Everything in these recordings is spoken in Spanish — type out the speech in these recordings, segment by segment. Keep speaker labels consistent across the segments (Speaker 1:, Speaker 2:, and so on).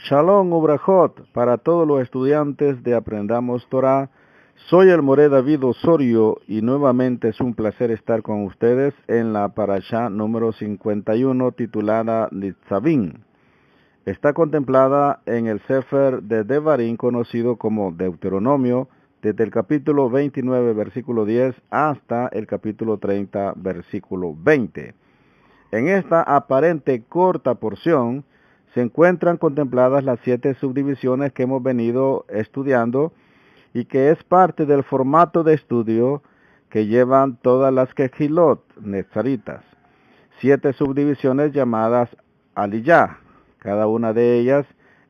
Speaker 1: Shalom Ubrajot para todos los estudiantes de Aprendamos Torah. Soy el Moré David Osorio y nuevamente es un placer estar con ustedes en la parashá número 51 titulada Nitzavim. Está contemplada en el Sefer de Devarim conocido como Deuteronomio desde el capítulo 29 versículo 10 hasta el capítulo 30 versículo 20. En esta aparente corta porción se encuentran contempladas las 7 subdivisiones que hemos venido estudiando y que es parte del formato de estudio que llevan todas las Kehilot netzaritas. 7 subdivisiones llamadas Aliyah. Cada una de ellas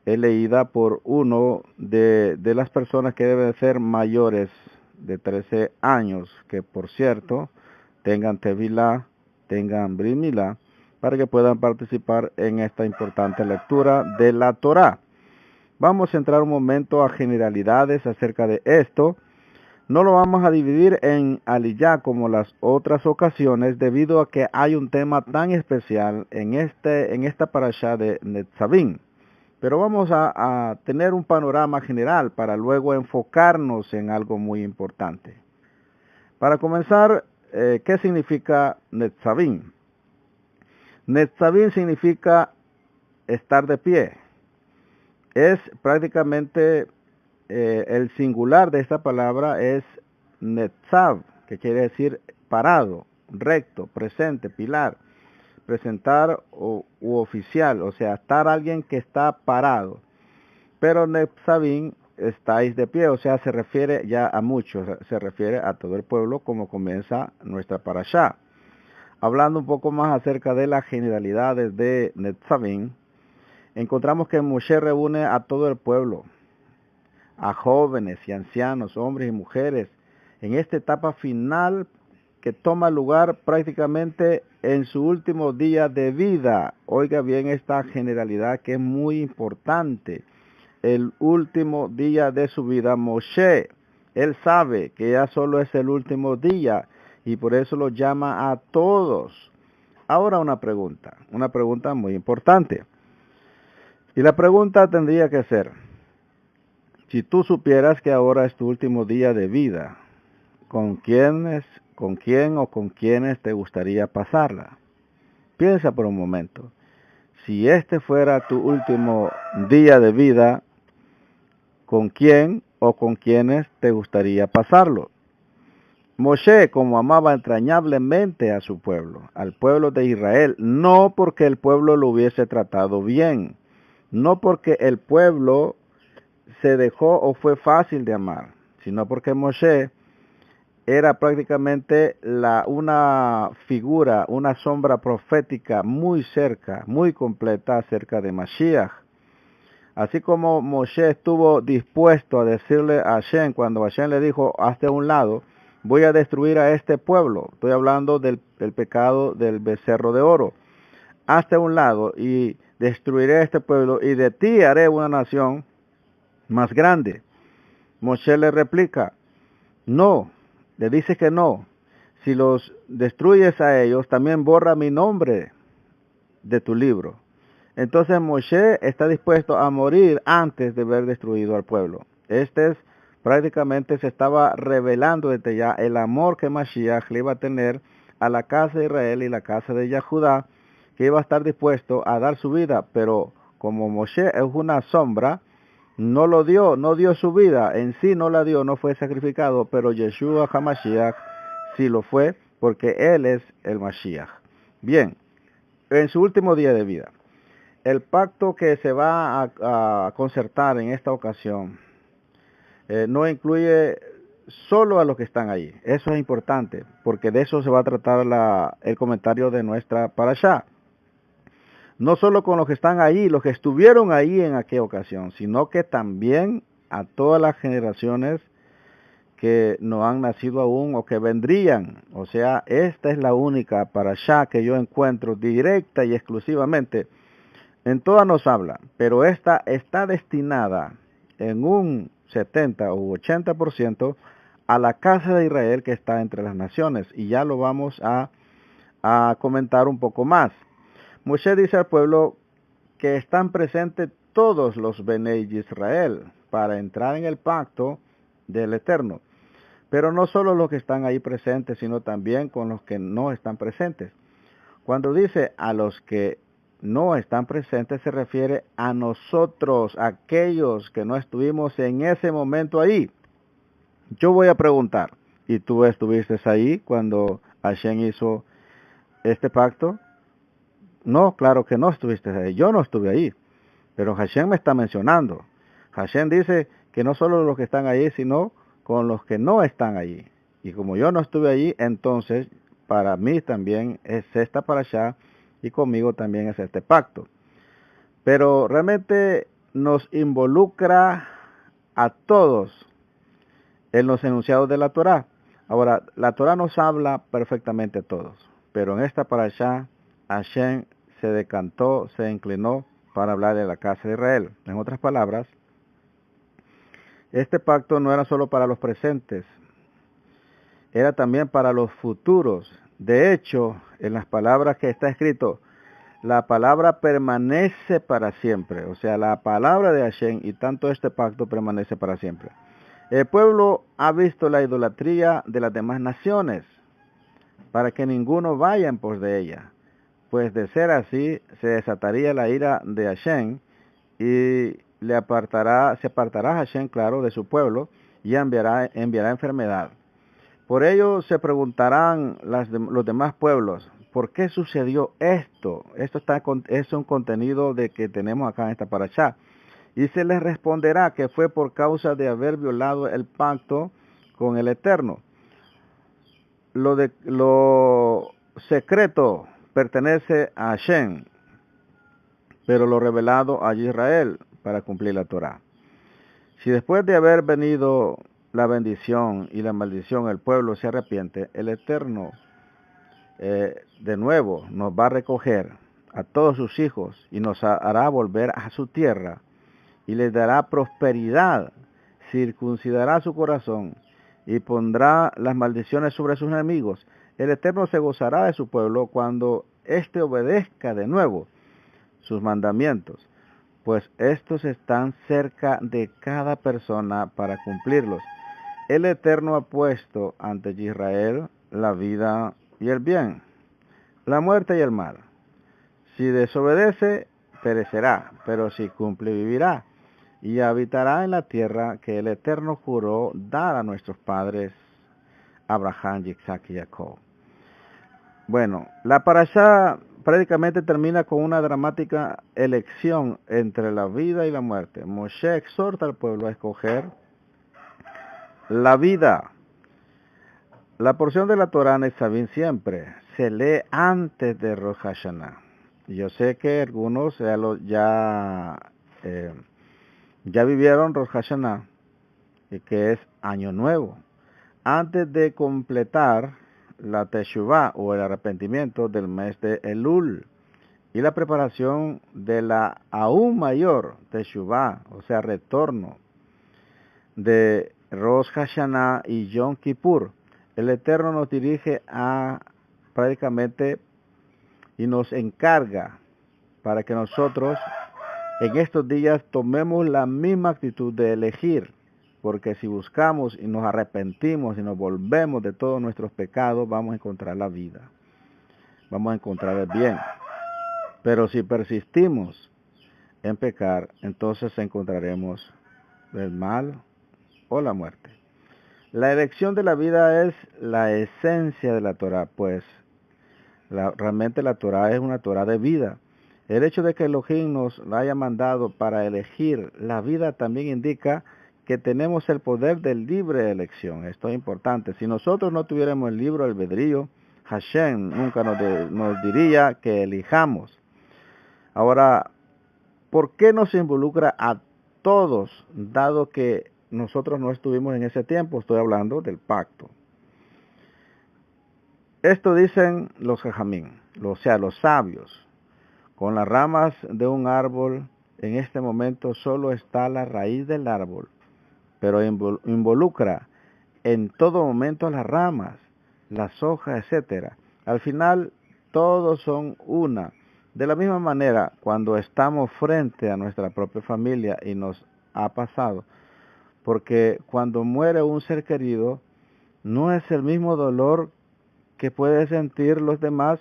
Speaker 1: es leída por uno de las personas que deben ser mayores de 13 años, que por cierto tengan Tevilá, tengan Brit Milá, para que puedan participar en esta importante lectura de la Torá. Vamos a entrar un momento a generalidades acerca de esto. No lo vamos a dividir en Aliyah como las otras ocasiones, debido a que hay un tema tan especial en esta parashá de Nitzavim. Pero vamos a tener un panorama general para luego enfocarnos en algo muy importante. Para comenzar, ¿qué significa Nitzavim? Nitzavim significa estar de pie. Es prácticamente el singular de esta palabra es Netzav, que quiere decir parado, recto, presente, pilar, presentar u oficial, o sea, estar alguien que está parado. Pero Nitzavim, estáis de pie, o sea, se refiere ya a muchos, se refiere a todo el pueblo, como comienza nuestra parashá. Hablando un poco más acerca de las generalidades de Nitzavim, encontramos que Moshe reúne a todo el pueblo, a jóvenes y ancianos, hombres y mujeres, en esta etapa final que toma lugar prácticamente en su último día de vida. Oiga bien esta generalidad que es muy importante. El último día de su vida, Moshe, él sabe que ya solo es el último día y por eso lo llama a todos. Ahora una pregunta muy importante. Y la pregunta tendría que ser, si tú supieras que ahora es tu último día de vida, ¿con quién o con quiénes te gustaría pasarla? Piensa por un momento. Si este fuera tu último día de vida, ¿con quién o con quiénes te gustaría pasarlo? Moshe, como amaba entrañablemente a su pueblo, al pueblo de Israel, no porque el pueblo lo hubiese tratado bien, no porque el pueblo se dejó o fue fácil de amar, sino porque Moshe era prácticamente una figura, una sombra profética muy cerca, muy completa acerca de Mashiach. Así como Moshe estuvo dispuesto a decirle a Hashem, cuando Hashem le dijo, hazte a un lado, voy a destruir a este pueblo. Estoy hablando del pecado del becerro de oro. Hazte a un lado y destruiré a este pueblo y de ti haré una nación más grande. Moshe le replica, no, le dice que no. Si los destruyes a ellos, también borra mi nombre de tu libro. Entonces Moshe está dispuesto a morir antes de ver destruido al pueblo. Prácticamente se estaba revelando desde ya el amor que Mashiach le iba a tener a la casa de Israel y la casa de Yahudá, que iba a estar dispuesto a dar su vida, pero como Moshe es una sombra, no dio su vida, en sí no la dio, no fue sacrificado, pero Yeshua HaMashiach sí lo fue, porque él es el Mashiach. Bien, en su último día de vida, el pacto que se va a concertar en esta ocasión no incluye solo a los que están allí. Eso es importante, porque de eso se va a tratar el comentario de nuestra parashá. No solo con los que están ahí, los que estuvieron ahí en aquella ocasión, sino que también a todas las generaciones que no han nacido aún o que vendrían. O sea, esta es la única parashá que yo encuentro directa y exclusivamente. En todas nos habla, pero esta está destinada en un 70 u 80% a la casa de Israel que está entre las naciones. Y ya lo vamos a comentar un poco más. Moshe dice al pueblo que están presentes todos los Benei Israel para entrar en el pacto del Eterno. Pero no solo los que están ahí presentes, sino también con los que no están presentes. Cuando dice a los que no están presentes, se refiere a nosotros, aquellos que no estuvimos en ese momento ahí. Yo voy a preguntar, ¿y tú estuviste ahí cuando Hashem hizo este pacto? No, claro que no estuviste ahí. Yo no estuve ahí. Pero Hashem me está mencionando. Hashem dice que no solo los que están ahí, sino con los que no están allí. Y como yo no estuve allí, entonces para mí también es esta parashá y conmigo también es este pacto. Pero realmente nos involucra a todos en los enunciados de la Torá. Ahora, la Torá nos habla perfectamente a todos, pero en esta parashá Hashem se decantó, se inclinó para hablar de la casa de Israel. En otras palabras, este pacto no era solo para los presentes, era también para los futuros. De hecho, en las palabras que está escrito, la palabra permanece para siempre. O sea, la palabra de Hashem y tanto este pacto permanece para siempre. El pueblo ha visto la idolatría de las demás naciones para que ninguno vaya en pos de ella. Pues de ser así, se desataría la ira de Hashem y se apartará Hashem, claro, de su pueblo y enviará enfermedad. Por ello se preguntarán los demás pueblos, ¿por qué sucedió esto? Es un contenido de que tenemos acá en esta parashá. Y se les responderá que fue por causa de haber violado el pacto con el Eterno. Lo secreto pertenece a Hashem, pero lo revelado a Israel para cumplir la Torá. Si después de haber venido la bendición y la maldición, el pueblo se arrepiente, el Eterno de nuevo nos va a recoger a todos sus hijos y nos hará volver a su tierra y les dará prosperidad, circuncidará su corazón y pondrá las maldiciones sobre sus enemigos. El Eterno se gozará de su pueblo cuando éste obedezca de nuevo sus mandamientos, pues estos están cerca de cada persona para cumplirlos. El Eterno ha puesto ante Israel la vida y el bien, la muerte y el mal. Si desobedece, perecerá, pero si cumple, vivirá, y habitará en la tierra que el Eterno juró dar a nuestros padres, Abraham, Isaac y Jacob. Bueno, la parashá prácticamente termina con una dramática elección entre la vida y la muerte. Moshe exhorta al pueblo a escoger la vida. La porción de la Torá Netzavim siempre se lee antes de Rosh Hashanah. Yo sé que algunos ya vivieron Rosh Hashanah, que es Año Nuevo, antes de completar la Teshuvah o el arrepentimiento del mes de Elul y la preparación de la aún mayor Teshuvah, o sea, retorno de Rosh Hashanah y Yom Kippur. El Eterno nos dirige prácticamente y nos encarga para que nosotros en estos días tomemos la misma actitud de elegir, porque si buscamos y nos arrepentimos y nos volvemos de todos nuestros pecados, vamos a encontrar la vida, vamos a encontrar el bien. Pero si persistimos en pecar, entonces encontraremos el mal o la muerte. La elección de la vida es la esencia de la Torá, pues realmente la Torá es una Torá de vida. El hecho de que Elohim nos la haya mandado para elegir la vida también indica que tenemos el poder de libre elección. Esto es importante. Si nosotros no tuviéramos el libre albedrío, Hashem nunca nos diría que elijamos. Ahora, ¿por qué nos involucra a todos, dado que nosotros no estuvimos en ese tiempo? Estoy hablando del pacto. Esto dicen los jajamín, o sea, los sabios. Con las ramas de un árbol, en este momento solo está la raíz del árbol, pero involucra en todo momento las ramas, las hojas, etc. Al final, todos son una, De la misma manera, cuando estamos frente a nuestra propia familia y nos ha pasado, porque cuando muere un ser querido, no es el mismo dolor que puede sentir los demás,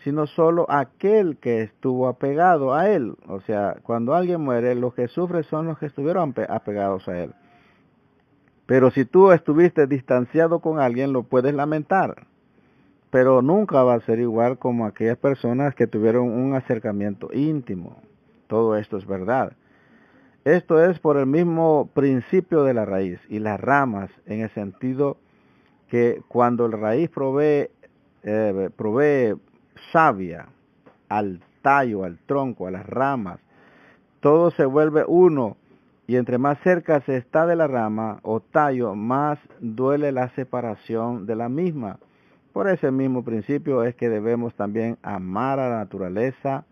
Speaker 1: sino solo aquel que estuvo apegado a él. O sea, cuando alguien muere, los que sufren son los que estuvieron apegados a él. Pero si tú estuviste distanciado con alguien, lo puedes lamentar, pero nunca va a ser igual como aquellas personas que tuvieron un acercamiento íntimo. Todo esto es verdad. Esto es por el mismo principio de la raíz y las ramas, en el sentido que cuando la raíz provee savia al tallo, al tronco, a las ramas, todo se vuelve uno, y entre más cerca se está de la rama o tallo, más duele la separación de la misma. Por ese mismo principio es que debemos también amar a la naturaleza,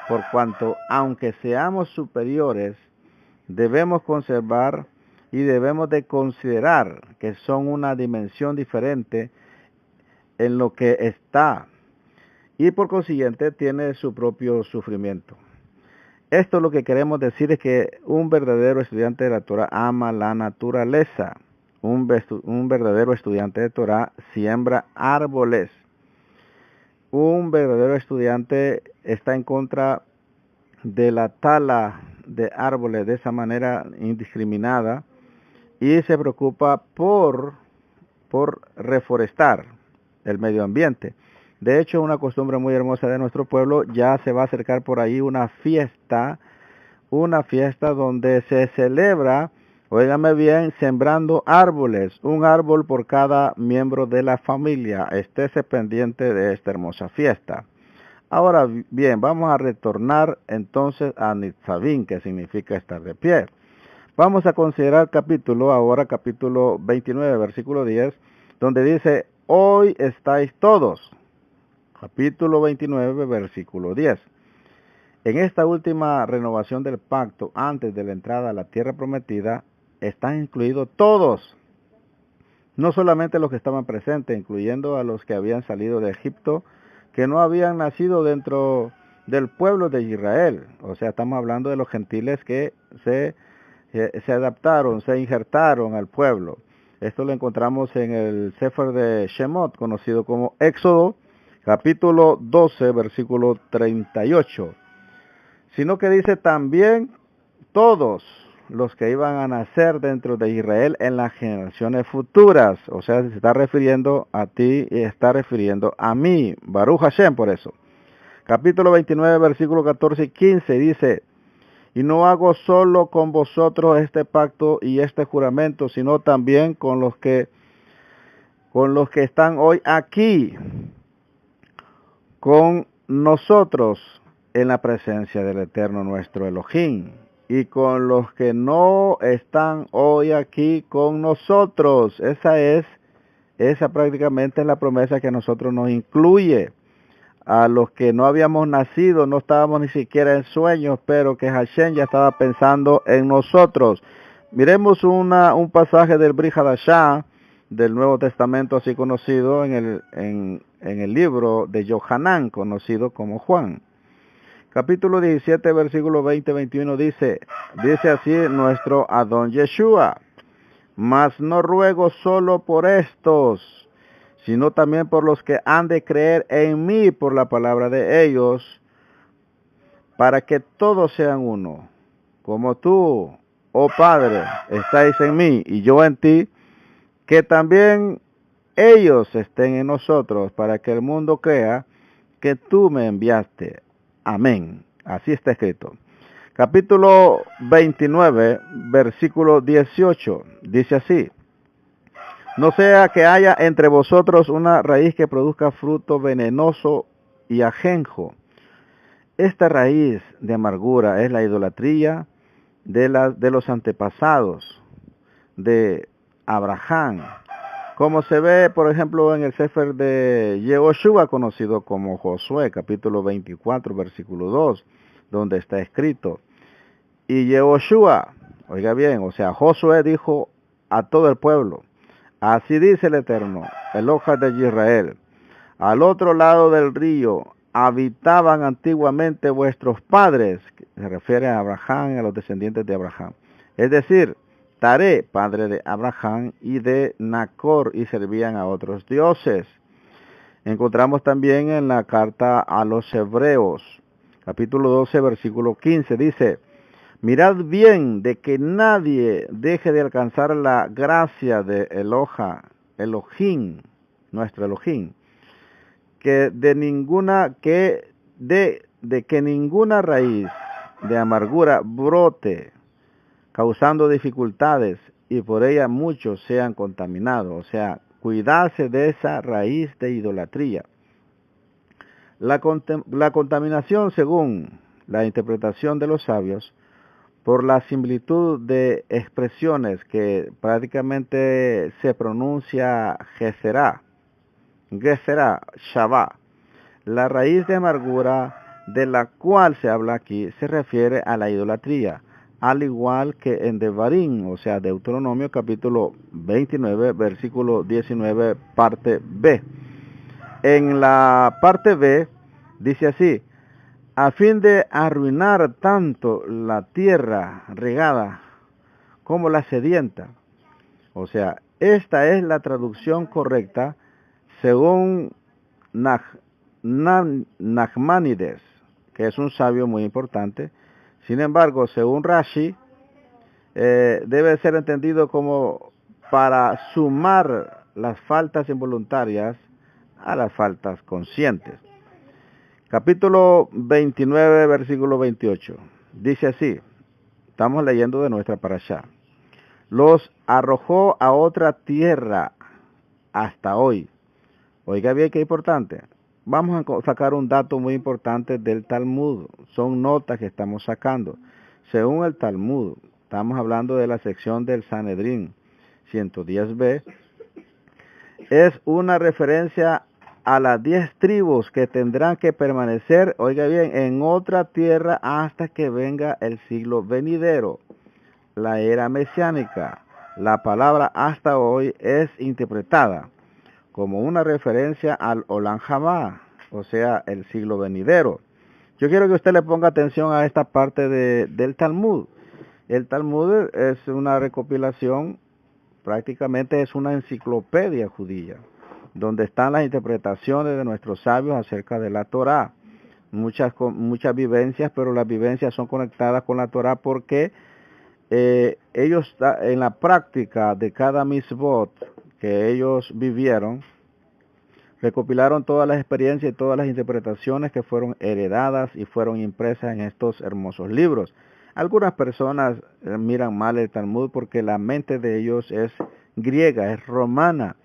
Speaker 1: por cuanto, aunque seamos superiores, debemos conservar y debemos de considerar que son una dimensión diferente en lo que está, y por consiguiente tiene su propio sufrimiento. Esto lo que queremos decir es que un verdadero estudiante de la Torah ama la naturaleza. Un verdadero estudiante de Torah siembra árboles. Un verdadero estudiante está en contra de la tala de árboles de esa manera indiscriminada y se preocupa por reforestar el medio ambiente. De hecho, una costumbre muy hermosa de nuestro pueblo, ya se va a acercar por ahí una fiesta donde se celebra, óigame bien, sembrando árboles, un árbol por cada miembro de la familia. Estése pendiente de esta hermosa fiesta. Ahora bien, vamos a retornar entonces a Nitzavim, que significa estar de pie. Vamos a considerar capítulo 29, versículo 10, donde dice, hoy estáis todos. Capítulo 29, versículo 10. En esta última renovación del pacto, antes de la entrada a la tierra prometida, están incluidos todos, no solamente los que estaban presentes, incluyendo a los que habían salido de Egipto, que no habían nacido dentro del pueblo de Israel. O sea, estamos hablando de los gentiles que se adaptaron, se injertaron al pueblo. Esto lo encontramos en el Sefer de Shemot, conocido como Éxodo, capítulo 12, versículo 38. Sino que dice también todos los que iban a nacer dentro de Israel en las generaciones futuras. O sea, se está refiriendo a ti y está refiriendo a mí. Baruch Hashem, por eso. Capítulo 29, versículo 14 y 15 dice, y no hago solo con vosotros este pacto y este juramento, sino también con los que están hoy aquí, con nosotros en la presencia del Eterno nuestro Elohim, y con los que no están hoy aquí con nosotros. Esa prácticamente es la promesa que a nosotros nos incluye. A los que no habíamos nacido, no estábamos ni siquiera en sueños, pero que Hashem ya estaba pensando en nosotros. Miremos un pasaje del Brit Hadashah, del Nuevo Testamento, así conocido en el libro de Yohanan, conocido como Juan. Capítulo 17, versículo 20-21 dice así nuestro Adón Yeshua, mas no ruego solo por estos, sino también por los que han de creer en mí por la palabra de ellos, para que todos sean uno, como tú, oh Padre, estáis en mí y yo en ti, que también ellos estén en nosotros, para que el mundo crea que tú me enviaste. Amén. Así está escrito. Capítulo 29, versículo 18, dice así, no sea que haya entre vosotros una raíz que produzca fruto venenoso y ajenjo. Esta raíz de amargura es la idolatría de los antepasados de Abraham, como se ve, por ejemplo, en el Sefer de Yehoshua, conocido como Josué, capítulo 24, versículo 2, donde está escrito, y Yehoshua, oiga bien, o sea, Josué dijo a todo el pueblo, así dice el Eterno, el Elohim de Israel, al otro lado del río habitaban antiguamente vuestros padres, que se refiere a Abraham y a los descendientes de Abraham. Es decir, Taré, padre de Abraham y de Nacor, y servían a otros dioses. Encontramos también en la carta a los Hebreos, capítulo 12, versículo 15, dice: mirad bien de que nadie deje de alcanzar la gracia de Elohim, nuestro Elohim, que que ninguna raíz de amargura brote, causando dificultades, y por ella muchos sean contaminados. O sea, cuidarse de esa raíz de idolatría. La contaminación, según la interpretación de los sabios, por la similitud de expresiones que prácticamente se pronuncia Geserá, Shabá. La raíz de amargura de la cual se habla aquí se refiere a la idolatría, al igual que en Devarim, o sea, Deuteronomio capítulo 29, versículo 19, parte B. En la parte B dice así: a fin de arruinar tanto la tierra regada como la sedienta. O sea, esta es la traducción correcta según Nachmanides, que es un sabio muy importante. Sin embargo, según Rashi, debe ser entendido como para sumar las faltas involuntarias a las faltas conscientes. Capítulo 29, versículo 28. Dice así, estamos leyendo de nuestra parashá: los arrojó a otra tierra hasta hoy. Oiga bien, qué importante. Vamos a sacar un dato muy importante del Talmud. Son notas que estamos sacando. Según el Talmud, estamos hablando de la sección del Sanedrín 110b. Es una referencia a las 10 tribus que tendrán que permanecer, oiga bien, en otra tierra hasta que venga el siglo venidero, la era mesiánica. La palabra hasta hoy es interpretada como una referencia al Olam Habá, o sea, el siglo venidero. Yo quiero que usted le ponga atención a esta parte del Talmud. El Talmud es una recopilación, prácticamente es una enciclopedia judía, donde están las interpretaciones de nuestros sabios acerca de la Torá. Muchas vivencias, pero las vivencias son conectadas con la Torá porque ellos en la práctica de cada mitzvot que ellos vivieron, recopilaron todas las experiencias y todas las interpretaciones que fueron heredadas y fueron impresas en estos hermosos libros. Algunas personas miran mal el Talmud porque la mente de ellos es griega, es romana.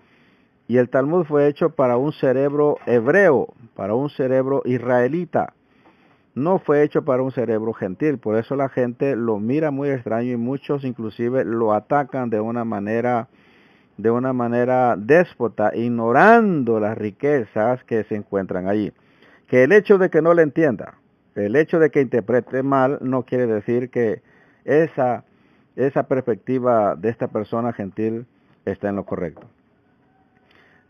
Speaker 1: Y el Talmud fue hecho para un cerebro hebreo, para un cerebro israelita. No fue hecho para un cerebro gentil. Por eso la gente lo mira muy extraño y muchos inclusive lo atacan de una manera déspota, ignorando las riquezas que se encuentran allí. Que el hecho de que no le entienda, el hecho de que interprete mal, no quiere decir que esa perspectiva de esta persona gentil está en lo correcto.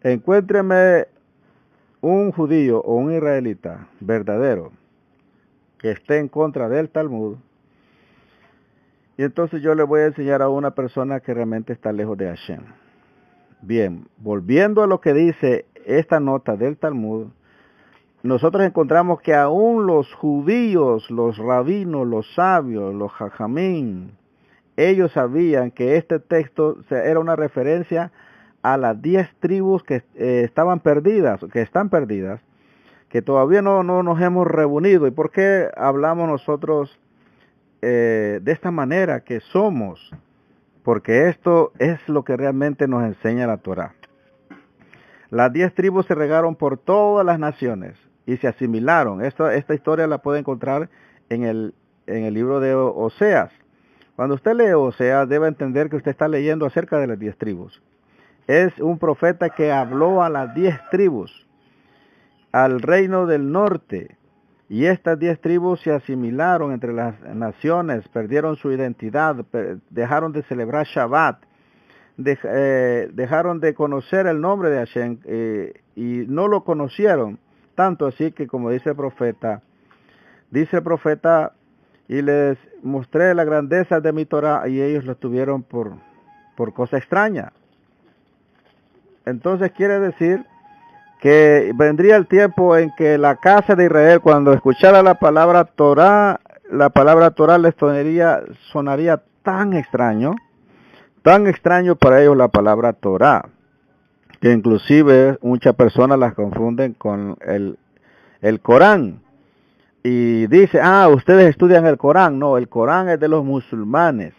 Speaker 1: Encuéntreme un judío o un israelita verdadero que esté en contra del Talmud, y entonces yo le voy a enseñar a una persona que realmente está lejos de Hashem. Bien, volviendo a lo que dice esta nota del Talmud, nosotros encontramos que aún los judíos, los rabinos, los sabios, los jajamín, ellos sabían que este texto era una referencia a las 10 tribus que estaban perdidas, que están perdidas, que todavía no nos hemos reunido. ¿Y por qué hablamos nosotros de esta manera que somos? Porque esto es lo que realmente nos enseña la Torá. Las 10 tribus se regaron por todas las naciones y se asimilaron. Esta historia la puede encontrar en el libro de Oseas. Cuando usted lee Oseas, debe entender que usted está leyendo acerca de las 10 tribus. Es un profeta que habló a las 10 tribus, al reino del norte, y estas 10 tribus se asimilaron entre las naciones, perdieron su identidad, dejaron de celebrar Shabbat, dejaron de conocer el nombre de Hashem y no lo conocieron, tanto así que, como dice el profeta, y les mostré la grandeza de mi Torah, y ellos lo tuvieron por cosa extraña. Entonces quiere decir que vendría el tiempo en que la casa de Israel, cuando escuchara la palabra Torah les sonaría tan extraño para ellos la palabra Torah, que inclusive muchas personas las confunden con el Corán. Y dice, ustedes estudian el Corán. No, el Corán es de los musulmanes.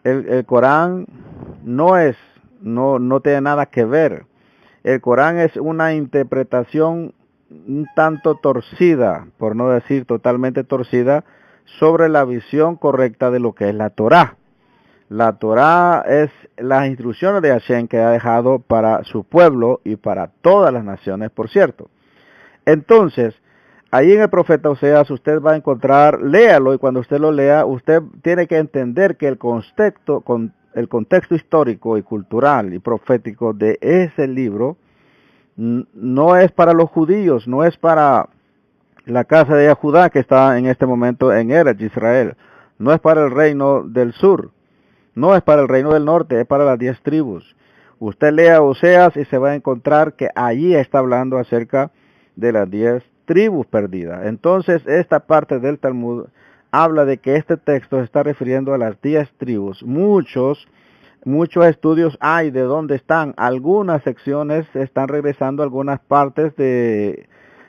Speaker 1: El Corán no tiene nada que ver. El Corán es una interpretación un tanto torcida, por no decir totalmente torcida, sobre la visión correcta de lo que es la Torá. La Torá es las instrucciones de Hashem que ha dejado para su pueblo y para todas las naciones, por cierto. Entonces, ahí en el profeta Oseas usted va a encontrar, léalo, y cuando usted lo lea, usted tiene que entender que el contexto histórico y cultural y profético de ese libro no es para los judíos, no es para la casa de Judá que está en este momento en Eretz Israel, no es para el reino del sur, no es para el reino del norte, es para las 10 tribus. Usted lea Oseas y se va a encontrar que allí está hablando acerca de las 10 tribus perdidas. Entonces, esta parte del Talmud habla de que este texto se está refiriendo a las 10 tribus. Muchos estudios hay de dónde están. Algunas secciones están regresando, algunas partes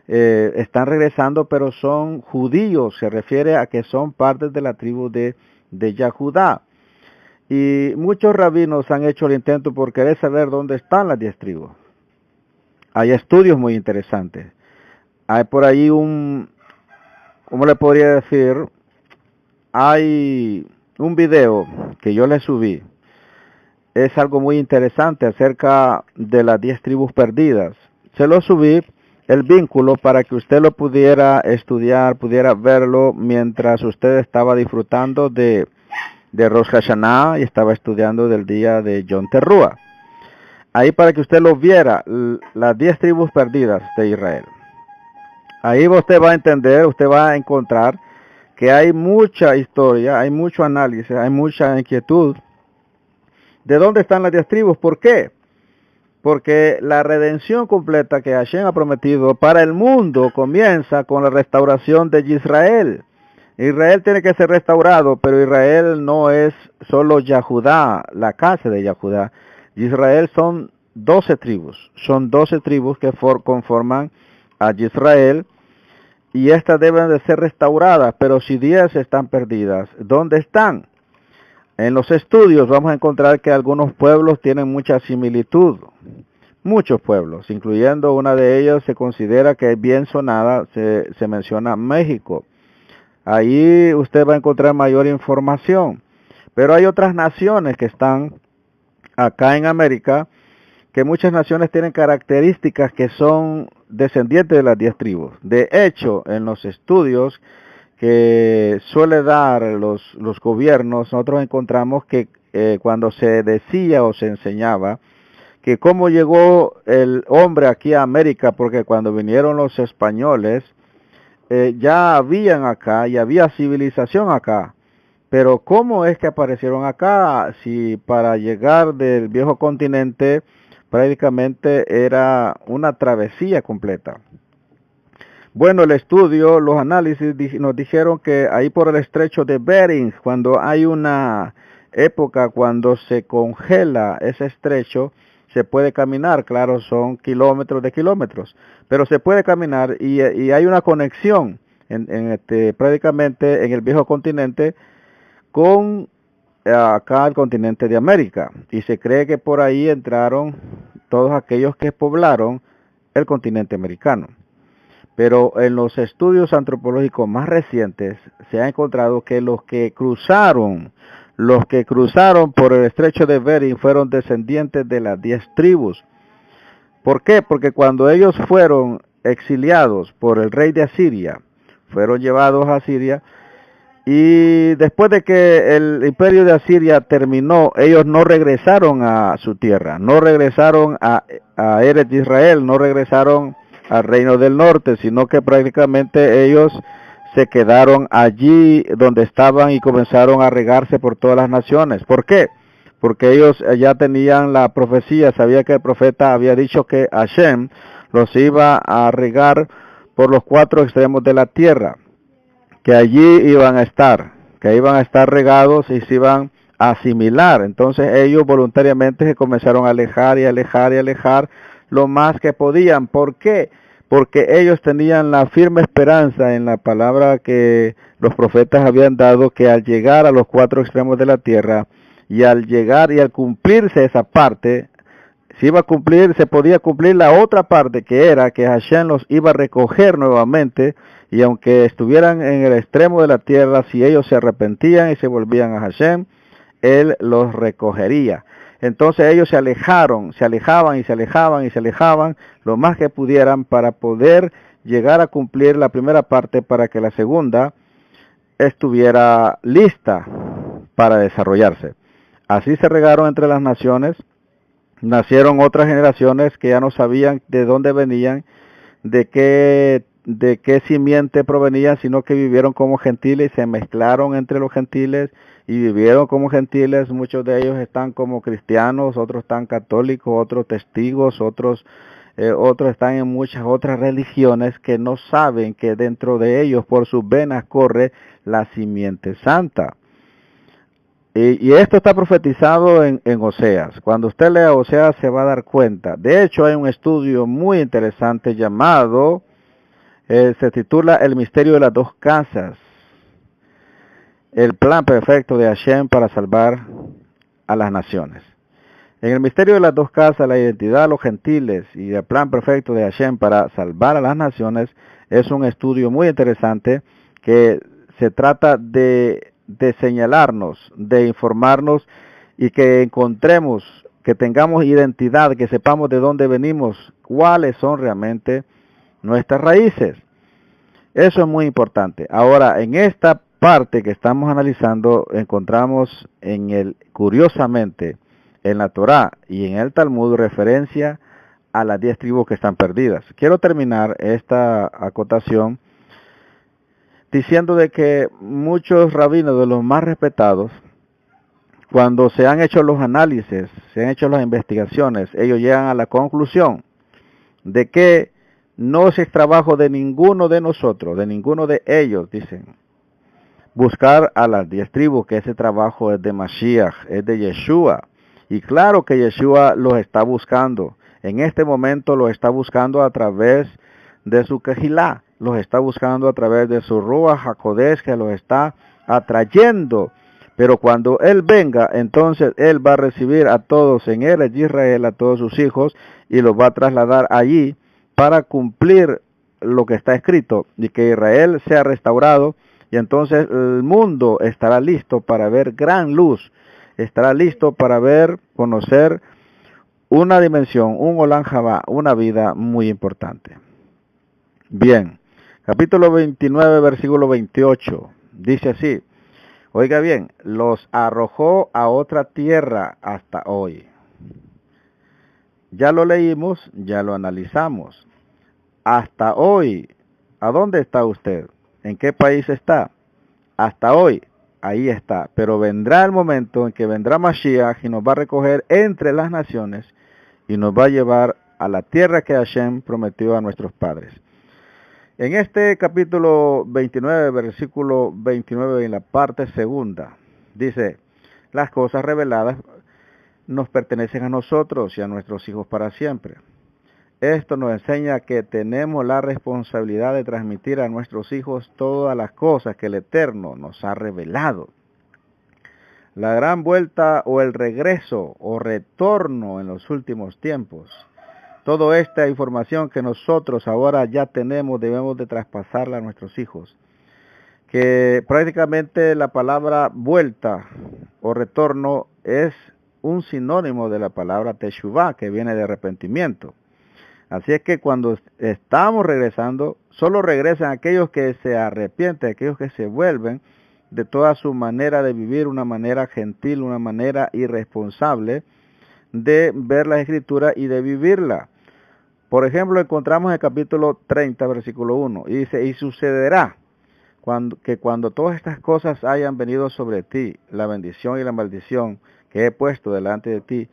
Speaker 1: están regresando, pero son judíos. Se refiere a que son partes de la tribu de Yahudá. Y muchos rabinos han hecho el intento por querer saber dónde están las 10 tribus. Hay estudios muy interesantes. Hay por ahí ¿cómo le podría decir? Hay un video que yo le subí. Es algo muy interesante acerca de las 10 tribus perdidas. Se lo subí, el vínculo, para que usted lo pudiera estudiar, pudiera verlo mientras usted estaba disfrutando de Rosh Hashanah y estaba estudiando del día de Yom Teruah. Ahí para que usted lo viera, las 10 tribus perdidas de Israel. Ahí usted va a entender, usted va a encontrar que hay mucha historia, hay mucho análisis, hay mucha inquietud. ¿De dónde están las 10 tribus? ¿Por qué? Porque la redención completa que Hashem ha prometido para el mundo comienza con la restauración de Israel. Israel tiene que ser restaurado, pero Israel no es solo Yahudá, la casa de Yahudá. Israel son 12 tribus, que conforman a Israel, y estas deben de ser restauradas, pero si 10 están perdidas, ¿dónde están? En los estudios vamos a encontrar que algunos pueblos tienen mucha similitud, muchos pueblos, incluyendo una de ellas se considera que es bien sonada, se menciona México. Ahí usted va a encontrar mayor información. Pero hay otras naciones que están acá en América, que muchas naciones tienen características que son descendientes de las 10 tribus. De hecho, en los estudios que suele dar los gobiernos, nosotros encontramos que cuando se decía o se enseñaba que cómo llegó el hombre aquí a América, porque cuando vinieron los españoles, ya habían acá y había civilización acá, pero ¿cómo es que aparecieron acá? Si para llegar del viejo continente prácticamente era una travesía completa. Bueno, el estudio, los análisis nos dijeron que ahí por el estrecho de Bering, cuando hay una época cuando se congela ese estrecho, se puede caminar, claro, son kilómetros de kilómetros, pero se puede caminar y hay una conexión prácticamente en el viejo continente con acá el continente de América, y se cree que por ahí entraron todos aquellos que poblaron el continente americano. Pero en los estudios antropológicos más recientes se ha encontrado que los que cruzaron por el estrecho de Bering fueron descendientes de las 10 tribus. ¿Por qué? Porque cuando ellos fueron exiliados por el rey de Asiria, fueron llevados a Asiria, y después de que el imperio de Asiria terminó, ellos no regresaron a su tierra, no regresaron a Eretz Israel, no regresaron al reino del norte, sino que prácticamente ellos se quedaron allí donde estaban y comenzaron a regarse por todas las naciones. ¿Por qué? Porque ellos ya tenían la profecía, sabía que el profeta había dicho que Hashem los iba a regar por los 4 extremos de la tierra, que allí iban a estar, que iban a estar regados y se iban a asimilar. Entonces ellos voluntariamente se comenzaron a alejar y alejar y alejar lo más que podían. ¿Por qué? Porque ellos tenían la firme esperanza en la palabra que los profetas habían dado, que al llegar a los 4 extremos de la tierra y al llegar y al cumplirse esa parte, se iba a cumplir, se podía cumplir la otra parte, que era que Hashem los iba a recoger nuevamente, y aunque estuvieran en el extremo de la tierra, si ellos se arrepentían y se volvían a Hashem, Él los recogería. Entonces ellos se alejaron, se alejaban y se alejaban y se alejaban lo más que pudieran para poder llegar a cumplir la primera parte, para que la segunda estuviera lista para desarrollarse. Así se regaron entre las naciones. Nacieron otras generaciones que ya no sabían de dónde venían, de qué simiente provenían, sino que vivieron como gentiles, se mezclaron entre los gentiles y vivieron como gentiles. Muchos de ellos están como cristianos, otros están católicos, otros testigos, otros están en muchas otras religiones que no saben que dentro de ellos por sus venas corre la simiente santa. Y esto está profetizado en Oseas. Cuando usted lea Oseas se va a dar cuenta. De hecho, hay un estudio muy interesante llamado, se titula El misterio de las 2 casas. El plan perfecto de Hashem para salvar a las naciones. En el misterio de las 2 casas, la identidad de los gentiles y el plan perfecto de Hashem para salvar a las naciones es un estudio muy interesante que se trata de señalarnos, de informarnos y que encontremos, que tengamos identidad, que sepamos de dónde venimos, cuáles son realmente nuestras raíces. Eso es muy importante. Ahora, en esta parte que estamos analizando, encontramos curiosamente, en la Torá y en el Talmud referencia a las 10 tribus que están perdidas. Quiero terminar esta acotación diciendo de que muchos rabinos de los más respetados, cuando se han hecho los análisis, se han hecho las investigaciones, ellos llegan a la conclusión de que no es trabajo de ninguno de nosotros, de ninguno de ellos, dicen, buscar a las 10 tribus, que ese trabajo es de Mashiach, es de Yeshua. Y claro que Yeshua los está buscando. En este momento los está buscando a través de su Kehilá, los está buscando a través de su Ruach HaKodesh, que los está atrayendo. Pero cuando Él venga, entonces Él va a recibir a todos en Él, es Israel, a todos sus hijos, y los va a trasladar allí para cumplir lo que está escrito, y que Israel sea restaurado, y entonces el mundo estará listo para ver gran luz, estará listo para ver, conocer una dimensión, un Olam Jabá, una vida muy importante. Bien, capítulo 29, versículo 28, dice así, oiga bien, los arrojó a otra tierra hasta hoy. Ya lo leímos, ya lo analizamos. Hasta hoy, ¿a dónde está usted? ¿En qué país está? Hasta hoy, ahí está. Pero vendrá el momento en que vendrá Mashiach y nos va a recoger entre las naciones y nos va a llevar a la tierra que Hashem prometió a nuestros padres. En este capítulo 29, versículo 29, en la parte segunda, dice, las cosas reveladas nos pertenecen a nosotros y a nuestros hijos para siempre. Esto nos enseña que tenemos la responsabilidad de transmitir a nuestros hijos todas las cosas que el Eterno nos ha revelado. La gran vuelta o el regreso o retorno en los últimos tiempos. Toda esta información que nosotros ahora ya tenemos, debemos de traspasarla a nuestros hijos. Que prácticamente la palabra vuelta o retorno es un sinónimo de la palabra teshuvah, que viene de arrepentimiento. Así es que cuando estamos regresando, solo regresan aquellos que se arrepienten, aquellos que se vuelven de toda su manera de vivir, una manera gentil, una manera irresponsable de ver la Escritura y de vivirla. Por ejemplo, encontramos en el capítulo 30, versículo 1, y dice, y sucederá que cuando todas estas cosas hayan venido sobre ti, la bendición y la maldición que he puesto delante de ti,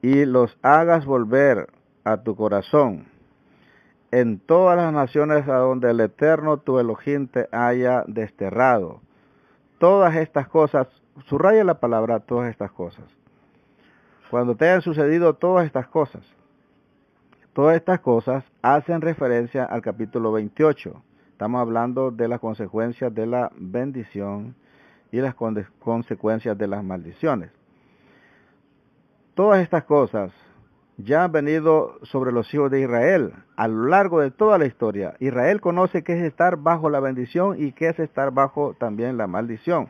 Speaker 1: y los hagas volver a tu corazón, en todas las naciones a donde el Eterno tu Elohim te haya desterrado. Todas estas cosas, subraya la palabra todas estas cosas. Cuando te hayan sucedido todas estas cosas hacen referencia al capítulo 28. Estamos hablando de las consecuencias de la bendición y las consecuencias de las maldiciones. Todas estas cosas ya han venido sobre los hijos de Israel a lo largo de toda la historia. Israel conoce qué es estar bajo la bendición y qué es estar bajo también la maldición.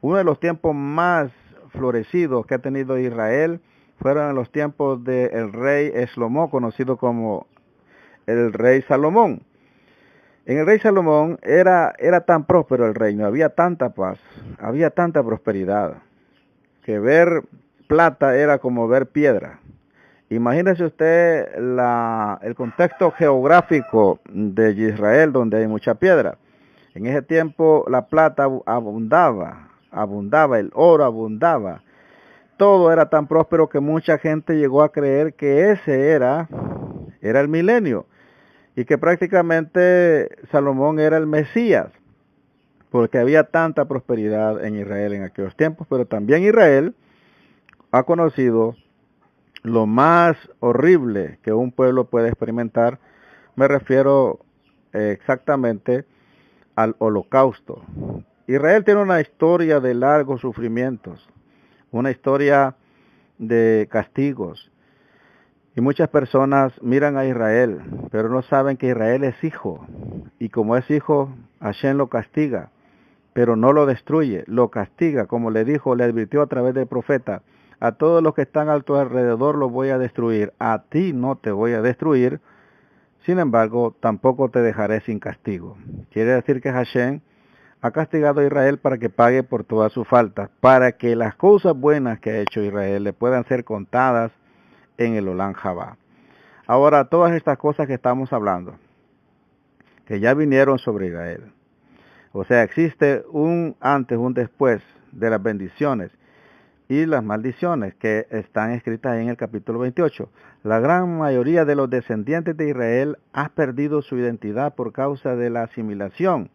Speaker 1: Uno de los tiempos más florecidos que ha tenido Israel fueron en los tiempos del rey Eslomó, conocido como el rey Salomón. En el rey Salomón era tan próspero el reino, había tanta paz, había tanta prosperidad, que ver plata era como ver piedra. Imagínese usted el contexto geográfico de Israel, donde hay mucha piedra. En ese tiempo la plata abundaba, el oro abundaba. Todo era tan próspero que mucha gente llegó a creer que ese era el milenio y que prácticamente Salomón era el Mesías, porque había tanta prosperidad en Israel en aquellos tiempos, pero también Israel ha conocido lo más horrible que un pueblo puede experimentar. Me refiero exactamente al holocausto. Israel tiene una historia de largos sufrimientos, una historia de castigos. Y muchas personas miran a Israel, pero no saben que Israel es hijo. Y como es hijo, Hashem lo castiga, pero no lo destruye, lo castiga, como le advirtió a través del profeta. A todos los que están a tu alrededor los voy a destruir, a ti no te voy a destruir, sin embargo, tampoco te dejaré sin castigo. Quiere decir que Hashem ha castigado a Israel para que pague por todas sus faltas, para que las cosas buenas que ha hecho Israel le puedan ser contadas en el Olam Jabá. Ahora, todas estas cosas que estamos hablando, que ya vinieron sobre Israel, o sea, existe un antes, un después de las bendiciones y las maldiciones que están escritas en el capítulo 28. La gran mayoría de los descendientes de Israel ha perdido su identidad por causa de la asimilación.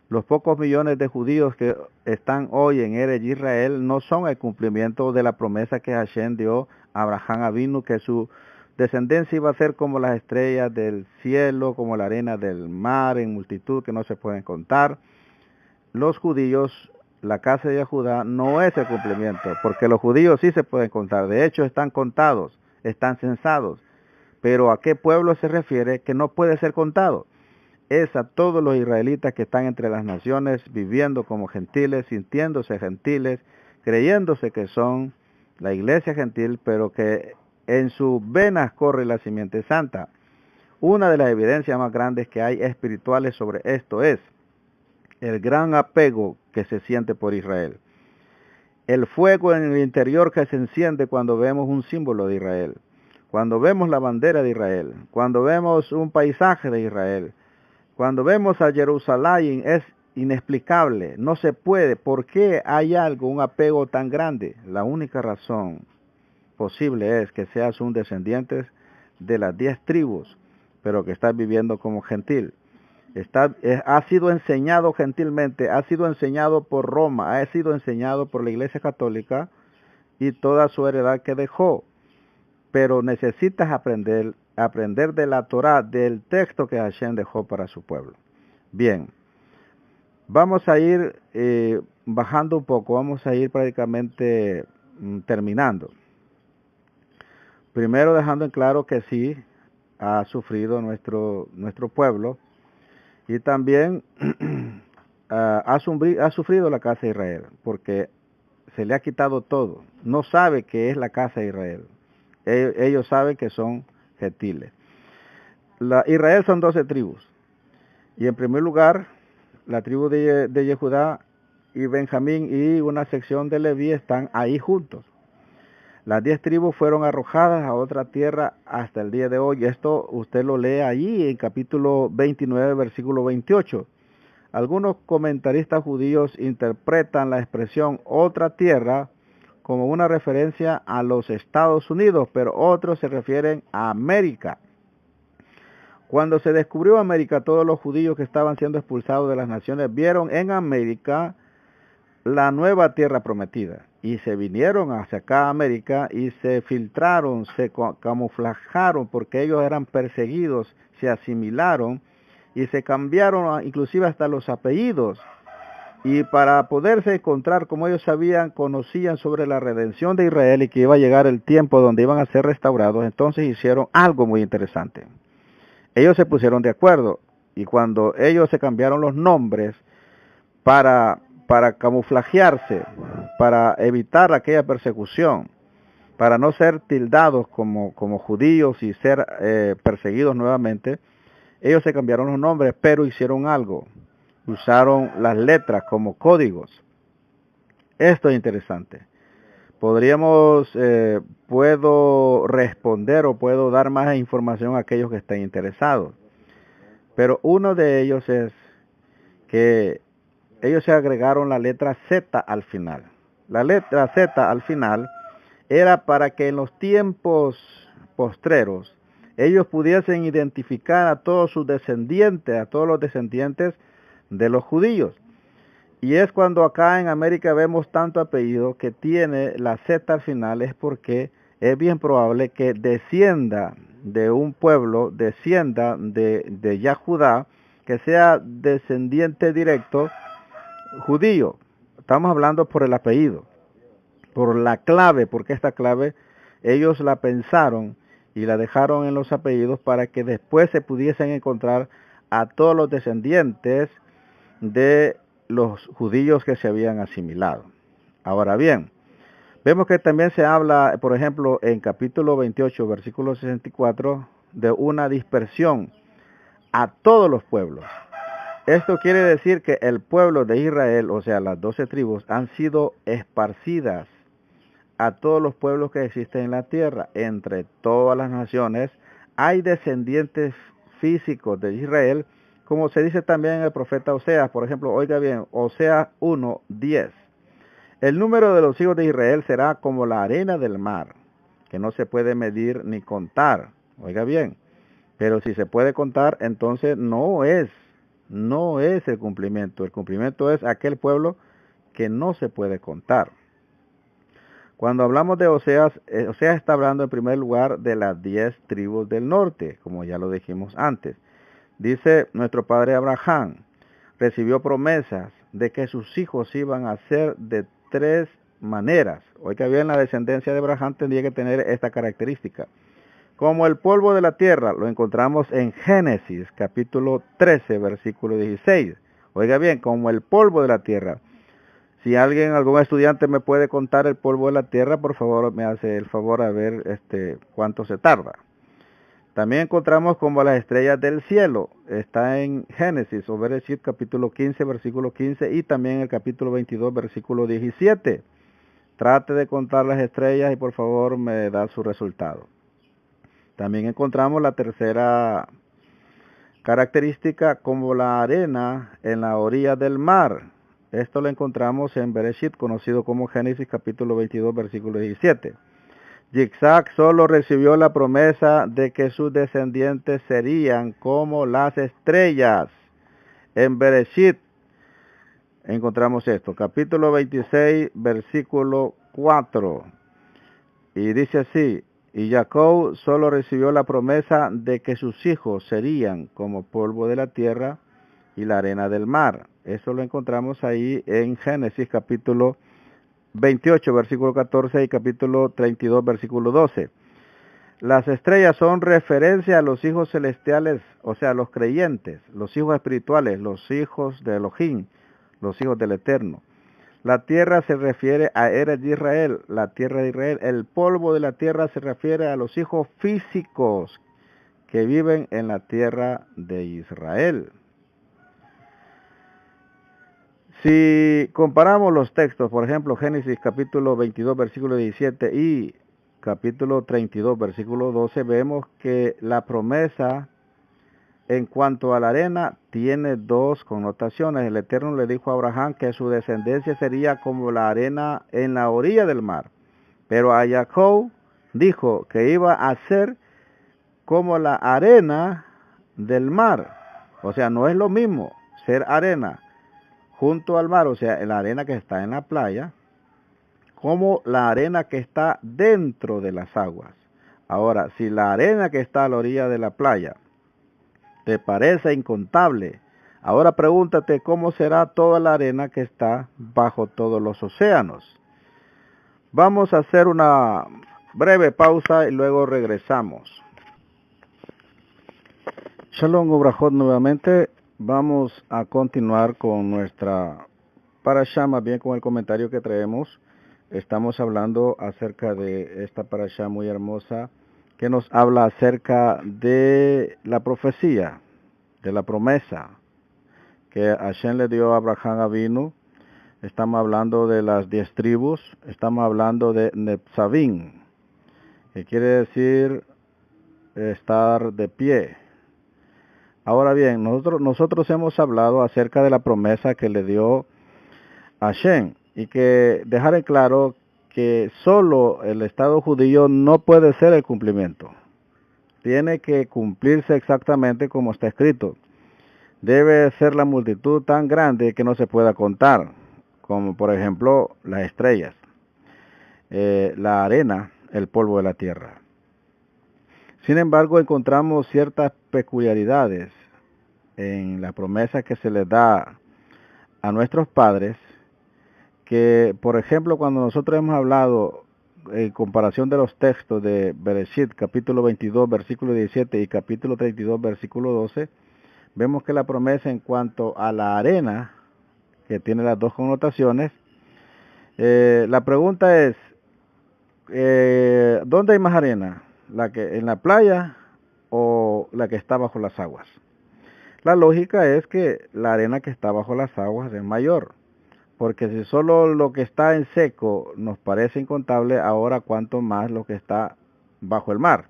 Speaker 1: Los pocos millones de judíos que están hoy en Eretz Israel no son el cumplimiento de la promesa que Hashem dio a Abraham Avinu, que su descendencia iba a ser como las estrellas del cielo, como la arena del mar, en multitud que no se pueden contar. Los judíos, la casa de Judá, no es el cumplimiento, porque los judíos sí se pueden contar. De hecho, están contados, están censados. Pero ¿a qué pueblo se refiere que no puede ser contado? Es a todos los israelitas que están entre las naciones, viviendo como gentiles, sintiéndose gentiles, creyéndose que son la iglesia gentil, pero que en sus venas corre la simiente santa. Una de las evidencias más grandes que hay espirituales sobre esto es el gran apego que se siente por Israel. El fuego en el interior que se enciende cuando vemos un símbolo de Israel, cuando vemos la bandera de Israel, cuando vemos un paisaje de Israel, cuando vemos a Jerusalén, es inexplicable, no se puede. ¿Por qué hay un apego tan grande? La única razón posible es que seas un descendiente de las 10 tribus, pero que estás viviendo como gentil. Ha sido enseñado gentilmente, ha sido enseñado por Roma, ha sido enseñado por la Iglesia Católica y toda su heredad que dejó. Pero necesitas aprender de la Torá, del texto que Hashem dejó para su pueblo. Bien, vamos a ir bajando un poco, vamos a ir prácticamente terminando. Primero dejando en claro que sí ha sufrido nuestro pueblo y también ha sufrido la casa de Israel, porque se le ha quitado todo. No sabe qué es la casa de Israel. Ellos saben que son gentiles. Israel son 12 tribus. Y en primer lugar, la tribu de Yehudá y Benjamín y una sección de Leví están ahí juntos. Las 10 tribus fueron arrojadas a otra tierra hasta el día de hoy. Esto usted lo lee allí en capítulo 29, versículo 28. Algunos comentaristas judíos interpretan la expresión otra tierra como una referencia a los Estados Unidos, pero otros se refieren a América. Cuando se descubrió América, todos los judíos que estaban siendo expulsados de las naciones vieron en América la nueva tierra prometida y se vinieron hacia acá a América y se filtraron, se camuflajaron porque ellos eran perseguidos, se asimilaron y se cambiaron inclusive hasta los apellidos. Y para poderse encontrar, como ellos sabían, conocían sobre la redención de Israel y que iba a llegar el tiempo donde iban a ser restaurados, entonces hicieron algo muy interesante. Ellos se pusieron de acuerdo y cuando ellos se cambiaron los nombres para camuflajearse, para evitar aquella persecución, para no ser tildados como judíos y ser perseguidos nuevamente, ellos se cambiaron los nombres, pero hicieron algo. Usaron las letras como códigos. Esto es interesante. Puedo responder o puedo dar más información a aquellos que estén interesados. Pero uno de ellos es que ellos se agregaron la letra Z al final. La letra Z al final era para que en los tiempos postreros ellos pudiesen identificar a todos sus descendientes, a todos los descendientes de los judíos. Y es cuando acá en América vemos tanto apellido que tiene la Z al final, es porque es bien probable que descienda de un pueblo, descienda de Yahudá, que sea descendiente directo judío. Estamos hablando por el apellido, por la clave, porque esta clave ellos la pensaron y la dejaron en los apellidos para que después se pudiesen encontrar a todos los descendientes de los judíos que se habían asimilado. Ahora bien, vemos que también se habla, por ejemplo, en capítulo 28, versículo 64, de una dispersión a todos los pueblos. Esto quiere decir que el pueblo de Israel, o sea, las 12 tribus, han sido esparcidas a todos los pueblos que existen en la tierra. Entre todas las naciones hay descendientes físicos de Israel, como se dice también en el profeta Oseas. Por ejemplo, oiga bien, Oseas 1:10. El número de los hijos de Israel será como la arena del mar, que no se puede medir ni contar. Oiga bien, pero si se puede contar, entonces no es el cumplimiento. El cumplimiento es aquel pueblo que no se puede contar. Cuando hablamos de Oseas, Oseas está hablando en primer lugar de las 10 tribus del norte, como ya lo dijimos antes. Dice, nuestro padre Abraham recibió promesas de que sus hijos iban a ser de 3 maneras. Oiga bien, la descendencia de Abraham tendría que tener esta característica. Como el polvo de la tierra, lo encontramos en Génesis, capítulo 13, versículo 16. Oiga bien, como el polvo de la tierra. Si algún estudiante me puede contar el polvo de la tierra, por favor, me hace el favor a ver cuánto se tarda. También encontramos como las estrellas del cielo. Está en Génesis, o Bereshit, capítulo 15, versículo 15, y también en el capítulo 22, versículo 17. Trate de contar las estrellas y por favor me da su resultado. También encontramos la tercera característica como la arena en la orilla del mar. Esto lo encontramos en Bereshit, conocido como Génesis capítulo 22, versículo 17. Yitzhak solo recibió la promesa de que sus descendientes serían como las estrellas. En Bereshit encontramos esto, capítulo 26, versículo 4. Y dice así, y Jacob solo recibió la promesa de que sus hijos serían como polvo de la tierra y la arena del mar. Eso lo encontramos ahí en Génesis capítulo 28, versículo 14 y capítulo 32, versículo 12. Las estrellas son referencia a los hijos celestiales, o sea, los creyentes, los hijos espirituales, los hijos de Elohim, los hijos del Eterno. La tierra se refiere a Eretz de Israel, la tierra de Israel. El polvo de la tierra se refiere a los hijos físicos que viven en la tierra de Israel. Si comparamos los textos, por ejemplo, Génesis capítulo 22, versículo 17 y capítulo 32, versículo 12, vemos que la promesa en cuanto a la arena tiene dos connotaciones. El Eterno le dijo a Abraham que su descendencia sería como la arena en la orilla del mar. Pero a Jacob dijo que iba a ser como la arena del mar. O sea, no es lo mismo ser arena junto al mar, o sea, la arena que está en la playa, como la arena que está dentro de las aguas. Ahora, si la arena que está a la orilla de la playa te parece incontable, ahora pregúntate cómo será toda la arena que está bajo todos los océanos. Vamos a hacer una breve pausa y luego regresamos. Shalom Ubrajot nuevamente. Vamos a continuar con nuestra parashá, más bien con el comentario que traemos. Estamos hablando acerca de esta parashá muy hermosa que nos habla acerca de la profecía, de la promesa que Hashem le dio a Abraham Avinu. Estamos hablando de las 10 tribus, estamos hablando de Netzavim, que quiere decir estar de pie. Ahora bien, nosotros hemos hablado acerca de la promesa que le dio Hashem, y que dejar en claro que solo el Estado judío no puede ser el cumplimiento. Tiene que cumplirse exactamente como está escrito. Debe ser la multitud tan grande que no se pueda contar, como por ejemplo las estrellas, la arena, el polvo de la tierra. Sin embargo, encontramos ciertas peculiaridades en la promesa que se les da a nuestros padres, que por ejemplo cuando nosotros hemos hablado en comparación de los textos de Bereshit, capítulo 22, versículo 17 y capítulo 32, versículo 12, vemos que la promesa en cuanto a la arena, que tiene las dos connotaciones, la pregunta es, ¿dónde hay más arena? ¿La que en la playa o la que está bajo las aguas? La lógica es que la arena que está bajo las aguas es mayor, porque si solo lo que está en seco nos parece incontable, ahora cuánto más lo que está bajo el mar.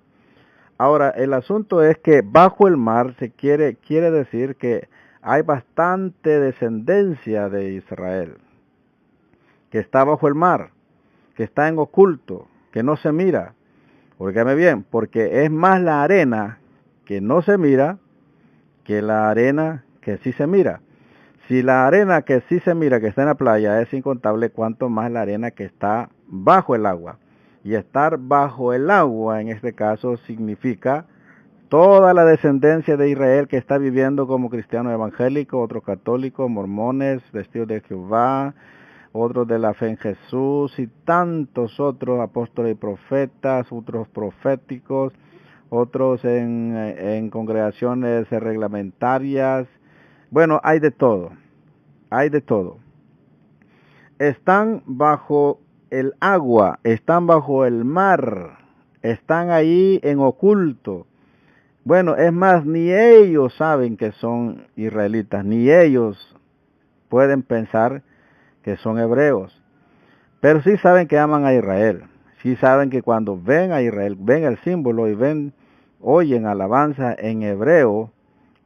Speaker 1: Ahora, el asunto es que bajo el mar quiere decir que hay bastante descendencia de Israel, que está bajo el mar, que está en oculto, que no se mira. Óigame bien, porque es más la arena que no se mira que la arena que sí se mira. Si la arena que sí se mira, que está en la playa, es incontable, cuanto más la arena que está bajo el agua. Y estar bajo el agua, en este caso, significa toda la descendencia de Israel que está viviendo como cristiano evangélico, otros católicos, mormones, testigos de Jehová, otros de la fe en Jesús y tantos otros apóstoles y profetas, otros proféticos, otros en congregaciones reglamentarias. Bueno, hay de todo, hay de todo. Están bajo el agua, están bajo el mar, están ahí en oculto. Bueno, es más, ni ellos saben que son israelitas, ni ellos pueden pensar que son hebreos, pero sí saben que aman a Israel, sí saben que cuando ven a Israel, ven el símbolo y oyen alabanza en hebreo,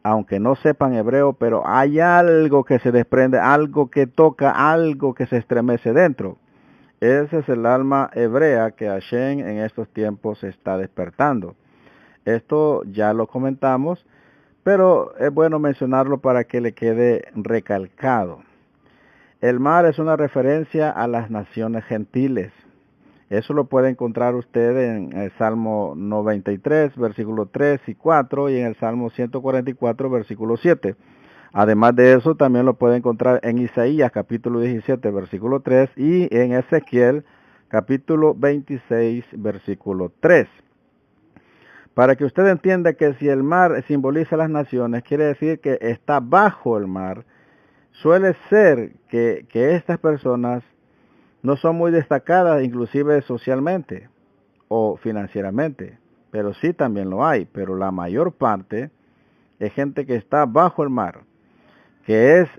Speaker 1: aunque no sepan hebreo, pero hay algo que se desprende, algo que toca, algo que se estremece dentro. Ese es el alma hebrea que Hashem en estos tiempos está despertando. Esto ya lo comentamos, pero es bueno mencionarlo para que le quede recalcado. El mar es una referencia a las naciones gentiles. Eso lo puede encontrar usted en el Salmo 93, versículos 3 y 4, y en el Salmo 144, versículo 7. Además de eso, también lo puede encontrar en Isaías, capítulo 17, versículo 3, y en Ezequiel, capítulo 26, versículo 3. Para que usted entienda que si el mar simboliza las naciones, quiere decir que está bajo el mar. Suele ser que estas personas no son muy destacadas, inclusive socialmente o financieramente, pero sí también lo hay. Pero la mayor parte es gente que está bajo el mar, que es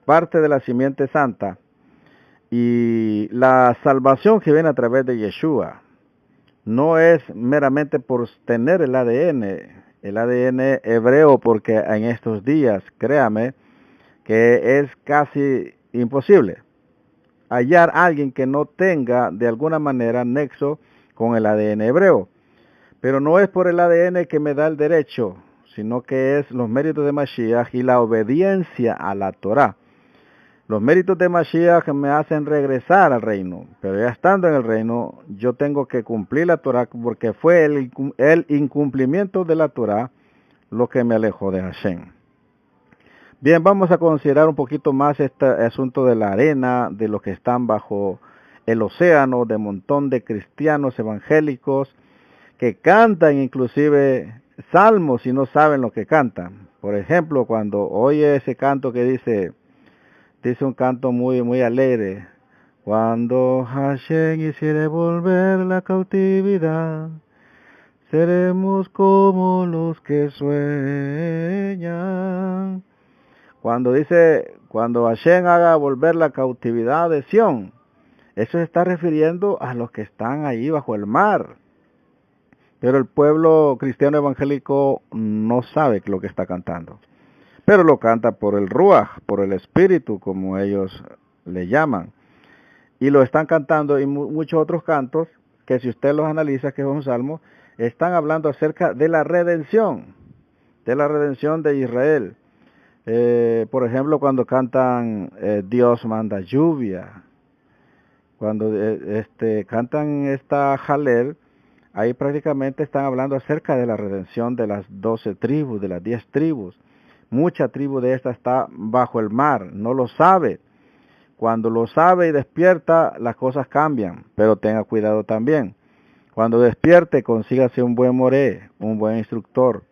Speaker 1: parte de la simiente santa y la salvación que viene a través de Yeshua. no es meramente por tener el ADN hebreo, porque en estos días, créame, que es casi imposible hallar a alguien que no tenga de alguna manera nexo con el ADN hebreo. Pero no es por el ADN que me da el derecho, sino que es los méritos de Mashiach y la obediencia a la Torah. Los méritos de Mashiach me hacen regresar al reino, pero ya estando en el reino, yo tengo que cumplir la Torah, porque fue el incumplimiento de la Torah lo que me alejó de Hashem. Bien, vamos a considerar un poquito más este asunto de la arena, de los que están bajo el océano, de un montón de cristianos evangélicos que cantan inclusive salmos y no saben lo que cantan. Por ejemplo, cuando oye ese canto que dice un canto muy alegre: cuando Hashem hiciere volver la cautividad, seremos como los que sueñan. Cuando Hashem haga volver la cautividad de Sión, eso se está refiriendo a los que están ahí bajo el mar. Pero el pueblo cristiano evangélico no sabe lo que está cantando. Pero lo canta por el Ruach, por el Espíritu, como ellos le llaman. Y lo están cantando, y muchos otros cantos, que si usted los analiza, que es un salmo, están hablando acerca de la redención de Israel. Por ejemplo, cuando cantan Dios manda lluvia, cuando cantan esta Jalel, ahí prácticamente están hablando acerca de la redención de las 12 tribus, de las 10 tribus. Mucha tribu de esta está bajo el mar, no lo sabe. Cuando lo sabe y despierta, las cosas cambian, pero tenga cuidado también. Cuando despierte, consígase un buen moré, un buen instructor,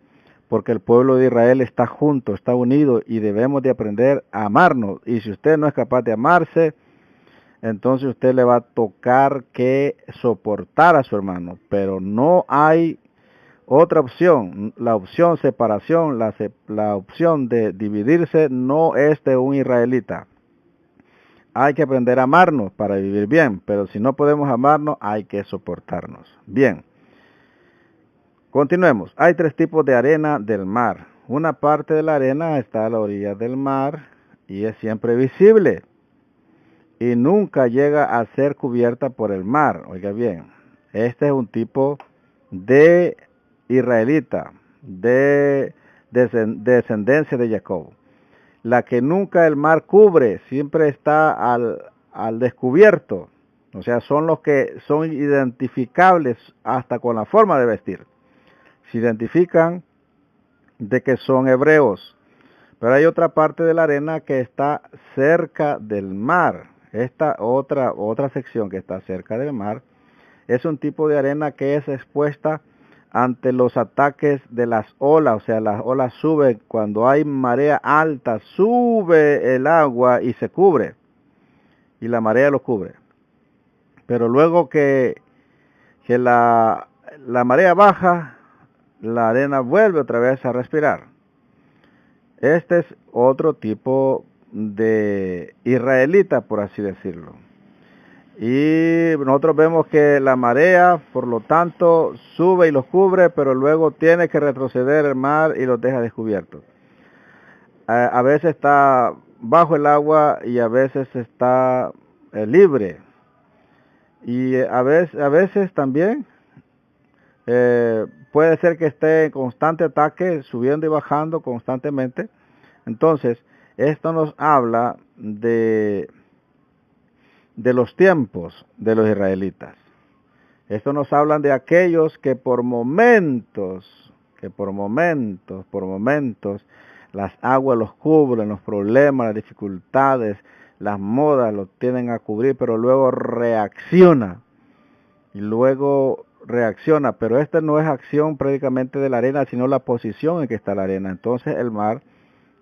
Speaker 1: porque el pueblo de Israel está junto, está unido, y debemos de aprender a amarnos. Y si usted no es capaz de amarse, entonces usted le va a tocar que soportar a su hermano, pero no hay otra opción. La opción separación, la opción de dividirse no es de un israelita. Hay que aprender a amarnos para vivir bien, pero si no podemos amarnos, hay que soportarnos. Bien, continuemos. Hay 3 tipos de arena del mar. Una parte de la arena está a la orilla del mar y es siempre visible y nunca llega a ser cubierta por el mar. Oiga bien, este es un tipo de israelita, de descendencia de Jacob. La que nunca el mar cubre, siempre está al descubierto. O sea, son los que son identificables hasta con la forma de vestir. Se identifican de que son hebreos. Pero hay otra parte de la arena que está cerca del mar. Esta otra sección que está cerca del mar es un tipo de arena que es expuesta ante los ataques de las olas. O sea, las olas suben, cuando hay marea alta, sube el agua y se cubre, y la marea lo cubre. Pero luego que la marea baja, la arena vuelve otra vez a respirar. Este es otro tipo de israelita, por así decirlo. Y nosotros vemos que la marea, por lo tanto, sube y los cubre, pero luego tiene que retroceder el mar y los deja descubiertos. A veces está bajo el agua y a veces está libre. Y a veces también puede ser que esté en constante ataque, subiendo y bajando constantemente. Entonces, esto nos habla de los tiempos de los israelitas. Esto nos habla de aquellos que por momentos, las aguas los cubren, los problemas, las dificultades, las modas los tienden a cubrir, pero luego reacciona. Pero esta no es acción prácticamente de la arena, sino la posición en que está la arena. Entonces el mar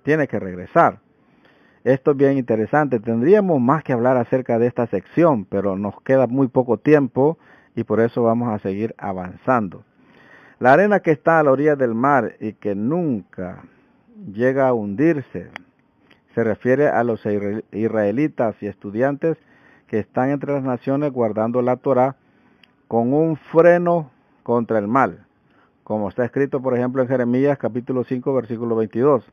Speaker 1: tiene que regresar. Esto es bien interesante. Tendríamos más que hablar acerca de esta sección, pero nos queda muy poco tiempo y por eso vamos a seguir avanzando. La arena que está a la orilla del mar y que nunca llega a hundirse, se refiere a los israelitas y estudiantes que están entre las naciones guardando la Torá, con un freno contra el mal, como está escrito, por ejemplo, en Jeremías capítulo 5, versículo 22.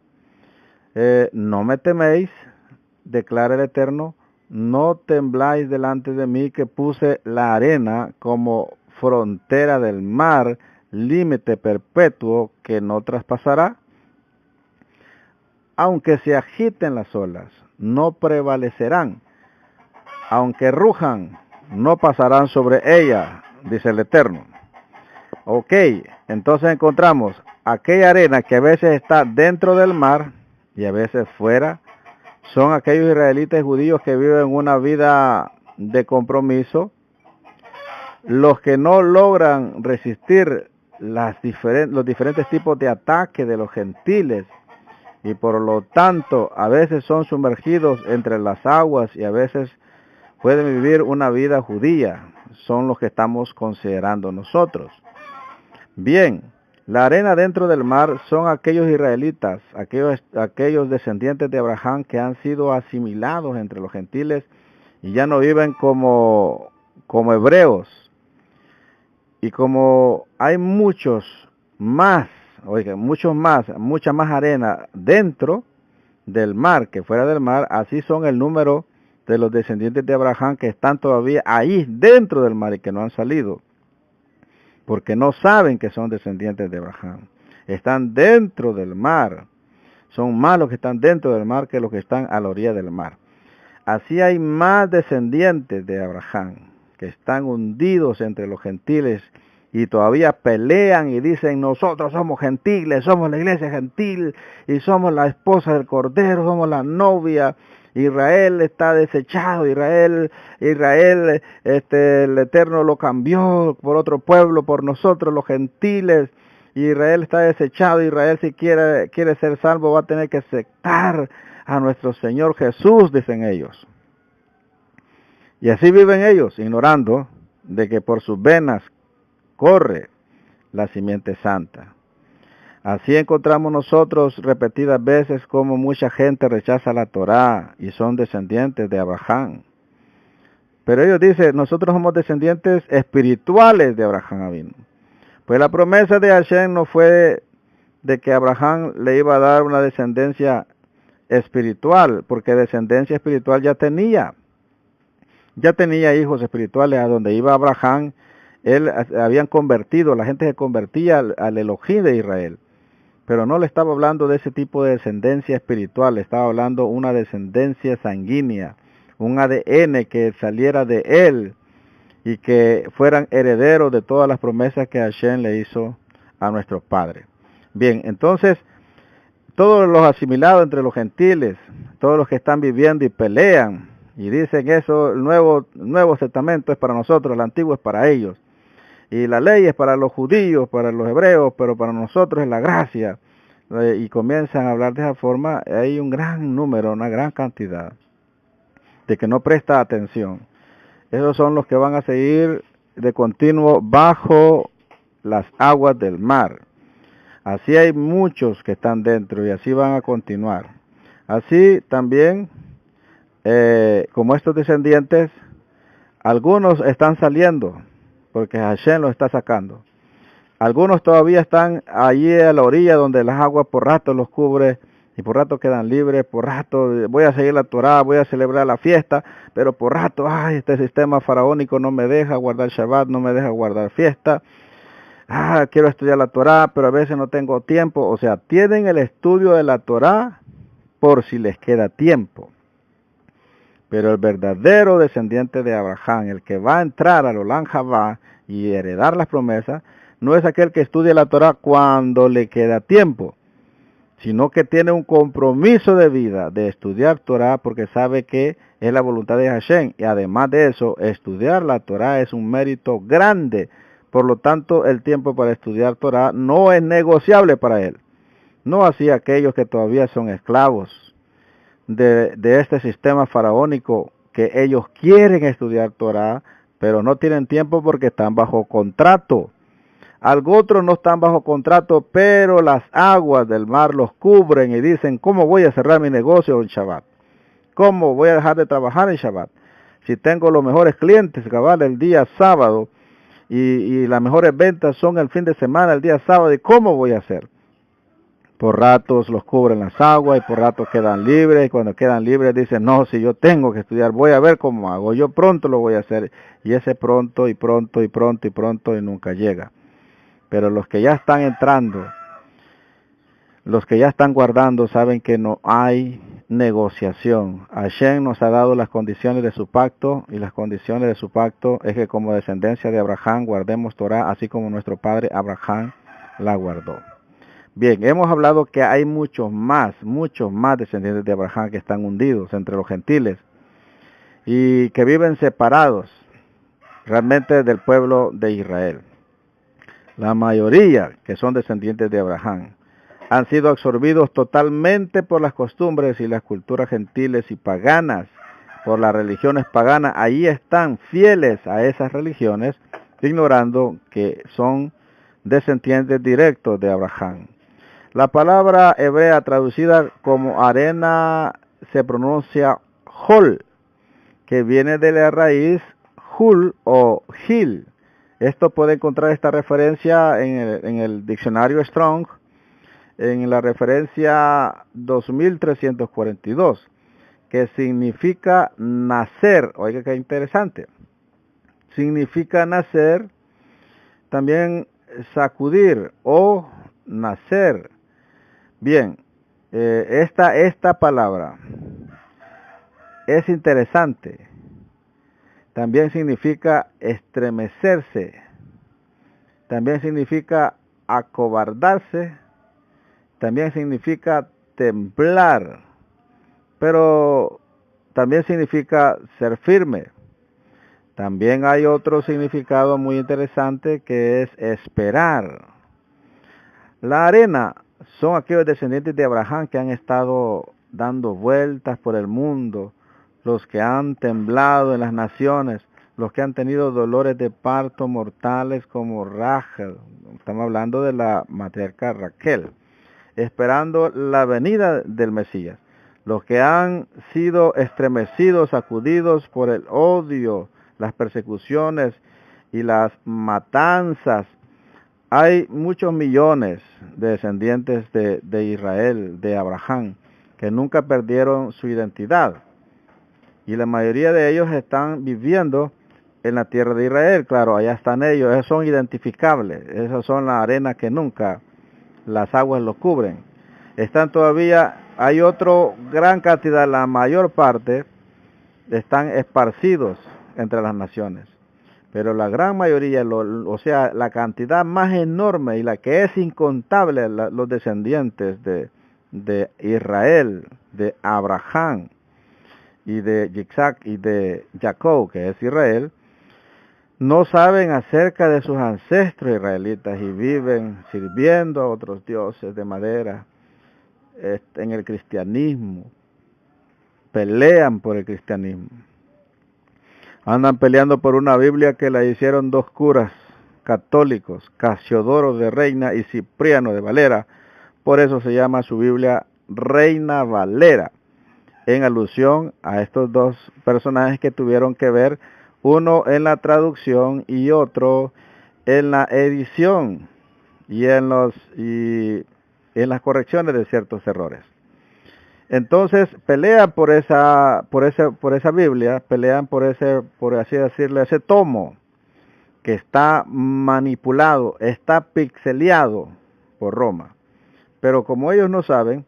Speaker 1: No me teméis, declara el Eterno, no tembláis delante de mí, que puse la arena como frontera del mar, límite perpetuo que no traspasará. Aunque se agiten las olas, no prevalecerán. Aunque rujan, no pasarán sobre ella, dice el Eterno. Ok, entonces encontramos aquella arena que a veces está dentro del mar y a veces fuera. Son aquellos israelitas y judíos que viven una vida de compromiso, los que no logran resistir los diferentes tipos de ataque de los gentiles y por lo tanto a veces son sumergidos entre las aguas y a veces pueden vivir una vida judía. Son los que estamos considerando nosotros. Bien, la arena dentro del mar son aquellos israelitas, aquellos descendientes de Abraham que han sido asimilados entre los gentiles y ya no viven como hebreos. Y como hay mucha más arena dentro del mar que fuera del mar, así son el número de los descendientes de Abraham que están todavía ahí dentro del mar y que no han salido, porque no saben que son descendientes de Abraham. Están dentro del mar. Son más los que están dentro del mar que los que están a la orilla del mar. Así hay más descendientes de Abraham que están hundidos entre los gentiles y todavía pelean y dicen: nosotros somos gentiles, somos la iglesia gentil y somos la esposa del Cordero, somos la novia. Israel está desechado, Israel, el Eterno lo cambió por otro pueblo, por nosotros los gentiles. Israel está desechado, Israel si quiere ser salvo va a tener que aceptar a nuestro Señor Jesús, dicen ellos. Y así viven ellos, ignorando de que por sus venas corre la simiente santa. Así encontramos nosotros repetidas veces como mucha gente rechaza la Torá y son descendientes de Abraham. Pero ellos dicen: nosotros somos descendientes espirituales de Abraham Avinu. Pues la promesa de Hashem no fue de que Abraham le iba a dar una descendencia espiritual, porque descendencia espiritual ya tenía hijos espirituales. A donde iba Abraham, habían convertido, la gente se convertía al Elohim de Israel. Pero no le estaba hablando de ese tipo de descendencia espiritual, le estaba hablando una descendencia sanguínea, un ADN que saliera de él y que fueran herederos de todas las promesas que Hashem le hizo a nuestros padres. Bien, entonces, todos los asimilados entre los gentiles, todos los que están viviendo y pelean, y dicen eso: el Nuevo Testamento es para nosotros, el Antiguo es para ellos. Y la ley es para los judíos, para los hebreos, pero para nosotros es la gracia. Y comienzan a hablar de esa forma. Hay un gran número, una gran cantidad de que no presta atención. Esos son los que van a seguir de continuo bajo las aguas del mar. Así hay muchos que están dentro y así van a continuar. Así también, como estos descendientes, algunos están saliendo, porque Hashem los está sacando. Algunos todavía están allí a la orilla donde las aguas por rato los cubre y por rato quedan libres, por rato voy a seguir la Torá, voy a celebrar la fiesta, pero por rato, este sistema faraónico no me deja guardar Shabbat, no me deja guardar fiesta. Quiero estudiar la Torá, pero a veces no tengo tiempo. O sea, tienen el estudio de la Torá por si les queda tiempo. Pero el verdadero descendiente de Abraham, el que va a entrar al Olam Jabá y heredar las promesas, no es aquel que estudia la Torá cuando le queda tiempo, sino que tiene un compromiso de vida de estudiar Torá porque sabe que es la voluntad de Hashem. Y además de eso, estudiar la Torá es un mérito grande. Por lo tanto, el tiempo para estudiar Torá no es negociable para él. No así aquellos que todavía son esclavos de este sistema faraónico, que ellos quieren estudiar Torá, pero no tienen tiempo porque están bajo contrato. Algo otros no están bajo contrato, pero las aguas del mar los cubren y dicen: ¿cómo voy a cerrar mi negocio en Shabbat? ¿Cómo voy a dejar de trabajar en Shabbat? Si tengo los mejores clientes, cabal, el día sábado, y las mejores ventas son el fin de semana, el día sábado, ¿y cómo voy a hacer? Por ratos los cubren las aguas y por ratos quedan libres, y cuando quedan libres dicen, no, si yo tengo que estudiar, voy a ver cómo hago, yo pronto lo voy a hacer, y ese pronto y pronto y pronto y pronto y nunca llega. Pero los que ya están entrando, los que ya están guardando, saben que no hay negociación. Hashem nos ha dado las condiciones de su pacto, y las condiciones de su pacto es que como descendencia de Abraham guardemos Torah, así como nuestro padre Abraham la guardó. Bien, hemos hablado que hay muchos más descendientes de Abraham que están hundidos entre los gentiles y que viven separados realmente del pueblo de Israel. La mayoría que son descendientes de Abraham han sido absorbidos totalmente por las costumbres y las culturas gentiles y paganas, por las religiones paganas. Ahí están fieles a esas religiones, ignorando que son descendientes directos de Abraham. La palabra hebrea traducida como arena se pronuncia hol, que viene de la raíz hul o hil. Esto puede encontrar esta referencia en el diccionario Strong, en la referencia 2342, que significa nacer. Oiga, qué interesante. Significa nacer, también sacudir o nacer. Bien, esta palabra es interesante. También significa estremecerse. También significa acobardarse. También significa temblar. Pero también significa ser firme. También hay otro significado muy interesante que es esperar. La arena son aquellos descendientes de Abraham que han estado dando vueltas por el mundo, los que han temblado en las naciones, los que han tenido dolores de parto mortales como Rachel. Estamos hablando de la matriarca Raquel, esperando la venida del Mesías. Los que han sido estremecidos, sacudidos por el odio, las persecuciones y las matanzas. Hay muchos millones de descendientes de Israel, de Abraham, que nunca perdieron su identidad. Y la mayoría de ellos están viviendo en la tierra de Israel. Claro, allá están ellos, esos son identificables. Esas son las arenas que nunca las aguas los cubren. Están todavía, hay otra gran cantidad, la mayor parte, están esparcidos entre las naciones. Pero la gran mayoría, o sea, la cantidad más enorme y la que es incontable, los descendientes de Israel, de Abraham y de Isaac y de Jacob, que es Israel, no saben acerca de sus ancestros israelitas y viven sirviendo a otros dioses de madera en el cristianismo. Pelean por el cristianismo. Andan peleando por una Biblia que la hicieron dos curas católicos, Casiodoro de Reina y Cipriano de Valera. Por eso se llama su Biblia Reina Valera, en alusión a estos dos personajes que tuvieron que ver, uno en la traducción y otro en la edición y en las correcciones de ciertos errores. Entonces pelean por esa Biblia, pelean por así decirlo, ese tomo que está manipulado, está pixeleado por Roma. Pero como ellos no saben,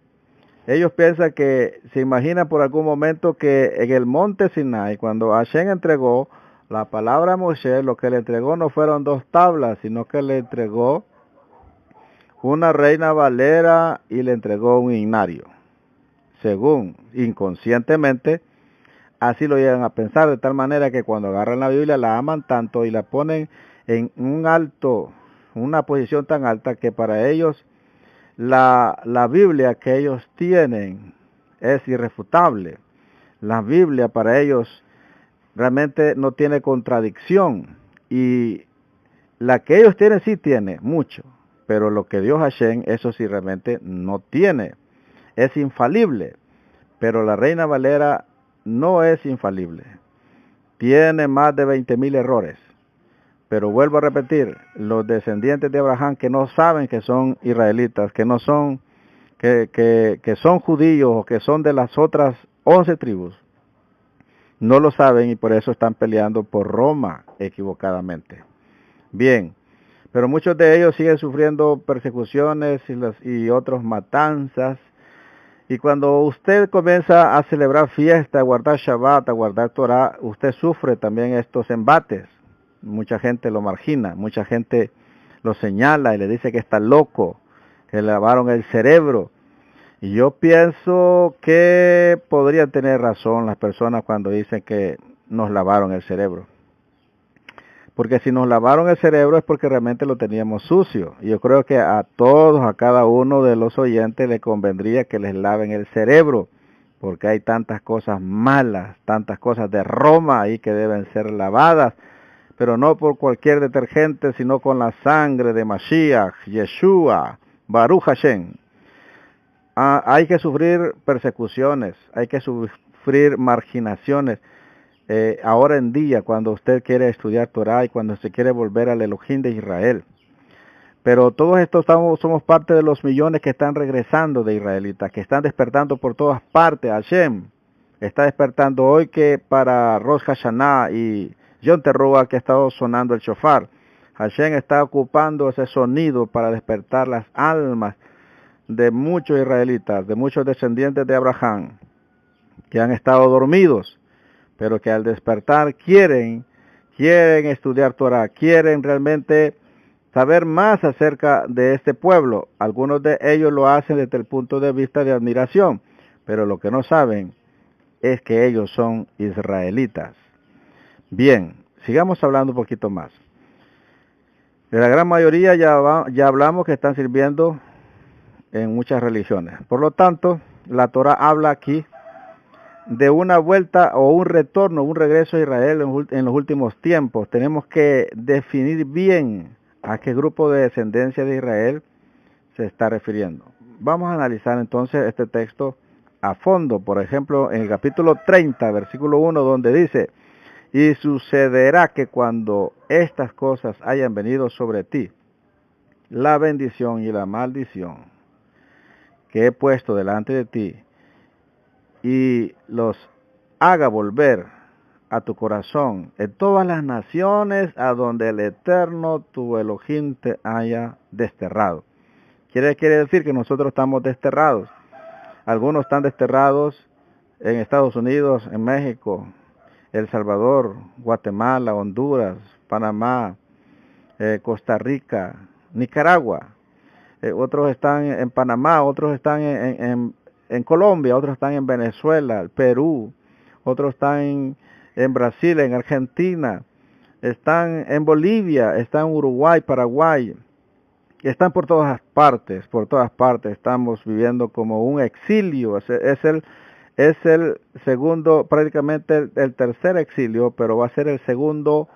Speaker 1: ellos piensan que, se imaginan por algún momento que en el monte Sinai, cuando Hashem entregó la palabra a Moshe, lo que le entregó no fueron dos tablas, sino que le entregó una Reina Valera y le entregó un himnario. Según inconscientemente, así lo llegan a pensar, de tal manera que cuando agarran la Biblia la aman tanto y la ponen en una posición tan alta que para ellos la Biblia que ellos tienen es irrefutable. La Biblia para ellos realmente no tiene contradicción y la que ellos tienen sí tiene mucho, pero lo que Dios Hashem, eso sí realmente no tiene. Es infalible, pero la Reina Valera no es infalible. Tiene más de 20,000 errores, Pero vuelvo a repetir, los descendientes de Abraham que no saben que son israelitas, que no son, que son judíos o que son de las otras 11 tribus, no lo saben y por eso están peleando por Roma equivocadamente. Bien, pero muchos de ellos siguen sufriendo persecuciones y otras matanzas. Y cuando usted comienza a celebrar fiesta, a guardar Shabbat, a guardar Torah, usted sufre también estos embates. Mucha gente lo margina, mucha gente lo señala y le dice que está loco, que le lavaron el cerebro. Y yo pienso que podrían tener razón las personas cuando dicen que nos lavaron el cerebro. Porque si nos lavaron el cerebro es porque realmente lo teníamos sucio. Y yo creo que a todos, a cada uno de los oyentes le convendría que les laven el cerebro. Porque hay tantas cosas malas, tantas cosas de Roma ahí que deben ser lavadas. Pero no por cualquier detergente, sino con la sangre de Mashiach, Yeshua, Baruch Hashem. Hay que sufrir persecuciones, hay que sufrir marginaciones. Ahora en día, cuando usted quiere estudiar Torah y cuando se quiere volver al Elohim de Israel. Pero todos estos somos parte de los millones que están regresando de israelitas, que están despertando por todas partes. Hashem está despertando hoy que para Rosh Hashanah y Yom Teruah que ha estado sonando el shofar. Hashem está ocupando ese sonido para despertar las almas de muchos israelitas, de muchos descendientes de Abraham, que han estado dormidos, pero que al despertar quieren estudiar Torah, quieren realmente saber más acerca de este pueblo. Algunos de ellos lo hacen desde el punto de vista de admiración, pero lo que no saben es que ellos son israelitas. Bien, sigamos hablando un poquito más. De la gran mayoría ya hablamos que están sirviendo en muchas religiones. Por lo tanto, la Torah habla aquí de una vuelta o un retorno, un regreso a Israel en los últimos tiempos. Tenemos que definir bien a qué grupo de descendencia de Israel se está refiriendo. Vamos a analizar entonces este texto a fondo. Por ejemplo, en el capítulo 30, versículo 1, donde dice: y sucederá que cuando estas cosas hayan venido sobre ti, la bendición y la maldición que he puesto delante de ti, y los haga volver a tu corazón en todas las naciones a donde el Eterno tu Elohim te haya desterrado. Quiere decir que nosotros estamos desterrados. Algunos están desterrados en Estados Unidos, en México, El Salvador, Guatemala, Honduras, Panamá, Costa Rica, Nicaragua. Otros están en Panamá, otros están en Colombia, otros están en Venezuela, Perú, otros están en Brasil, en Argentina, están en Bolivia, están en Uruguay, Paraguay, están por todas partes, estamos viviendo como un exilio. Es el segundo, prácticamente el tercer exilio, pero va a ser el segundo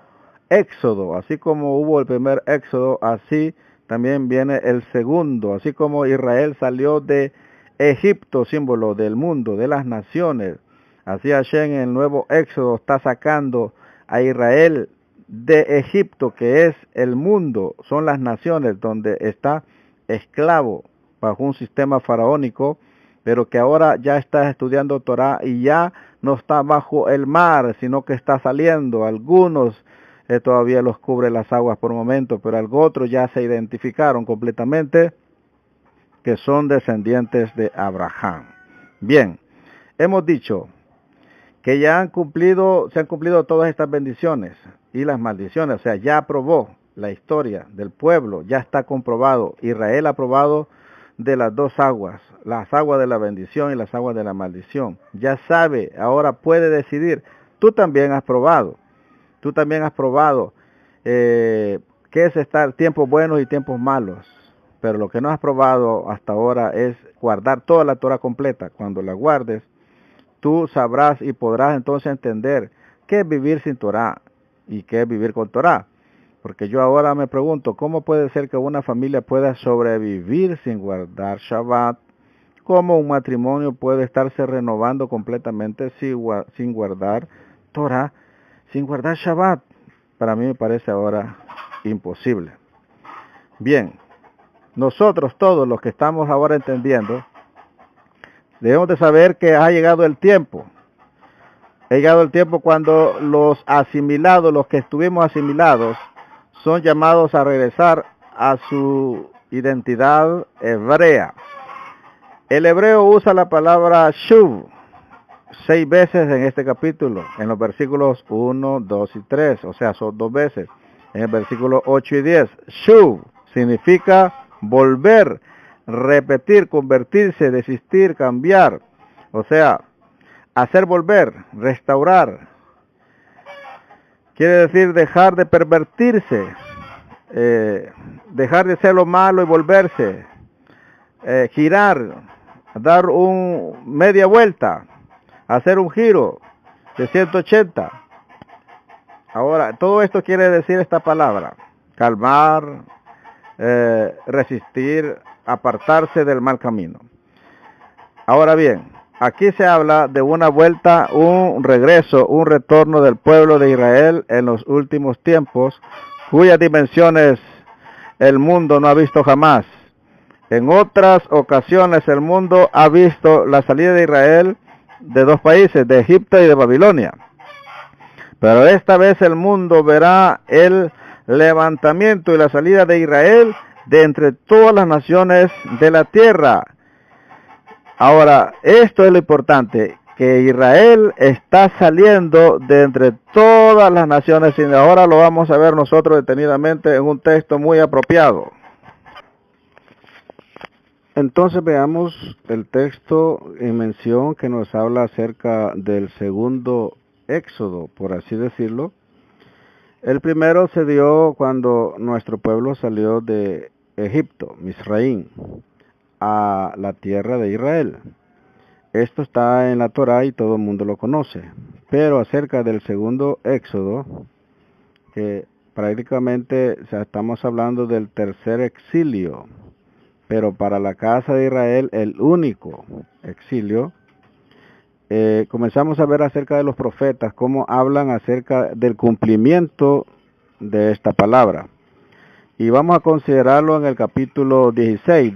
Speaker 1: éxodo. Así como hubo el primer éxodo, así también viene el segundo. Así como Israel salió de Egipto, símbolo del mundo, de las naciones, así Hashem en el nuevo éxodo está sacando a Israel de Egipto, que es el mundo, son las naciones donde está esclavo bajo un sistema faraónico, pero que ahora ya está estudiando Torah y ya no está bajo el mar, sino que está saliendo. Algunos todavía los cubre las aguas por momento, pero otros ya se identificaron completamente que son descendientes de Abraham. Bien, hemos dicho que se han cumplido todas estas bendiciones y las maldiciones. O sea, ya aprobó la historia del pueblo, ya está comprobado. Israel ha aprobado de las dos aguas, las aguas de la bendición y las aguas de la maldición. Ya sabe, ahora puede decidir. Tú también has probado qué es estar tiempos buenos y tiempos malos. Pero lo que no has probado hasta ahora es guardar toda la Torah completa. Cuando la guardes, tú sabrás y podrás entonces entender qué es vivir sin Torah y qué es vivir con Torah. Porque yo ahora me pregunto, ¿cómo puede ser que una familia pueda sobrevivir sin guardar Shabbat? ¿Cómo un matrimonio puede estarse renovando completamente sin guardar Torah, sin guardar Shabbat? Para mí me parece ahora imposible. Bien, nosotros todos los que estamos ahora entendiendo, debemos de saber que ha llegado el tiempo. Ha llegado el tiempo cuando los asimilados, los que estuvimos asimilados, son llamados a regresar a su identidad hebrea. El hebreo usa la palabra shuv 6 veces en este capítulo, en los versículos 1, 2 y 3, o sea, son 2 veces. En el versículo 8 y 10, shuv significa volver, repetir, convertirse, desistir, cambiar, o sea, hacer volver, restaurar. Quiere decir dejar de pervertirse, dejar de ser lo malo y volverse, girar, dar media vuelta, hacer un giro de 180. Ahora, todo esto quiere decir esta palabra: calmar, resistir, apartarse del mal camino. Ahora bien, aquí se habla de una vuelta, un regreso, un retorno del pueblo de Israel en los últimos tiempos, cuyas dimensiones el mundo no ha visto jamás. En otras ocasiones el mundo ha visto la salida de Israel de 2 países, de Egipto y de Babilonia. Pero esta vez el mundo verá el levantamiento y la salida de Israel de entre todas las naciones de la tierra. Ahora, esto es lo importante, que Israel está saliendo de entre todas las naciones, y ahora lo vamos a ver nosotros detenidamente en un texto muy apropiado. Entonces veamos el texto en mención que nos habla acerca del segundo éxodo, por así decirlo. El primero se dio cuando nuestro pueblo salió de Egipto, Misraín, a la tierra de Israel. Esto está en la Torá y todo el mundo lo conoce. Pero acerca del segundo éxodo, que prácticamente estamos hablando del tercer exilio, pero para la casa de Israel el único exilio, comenzamos a ver acerca de los profetas, cómo hablan acerca del cumplimiento de esta palabra. Y vamos a considerarlo en el capítulo 16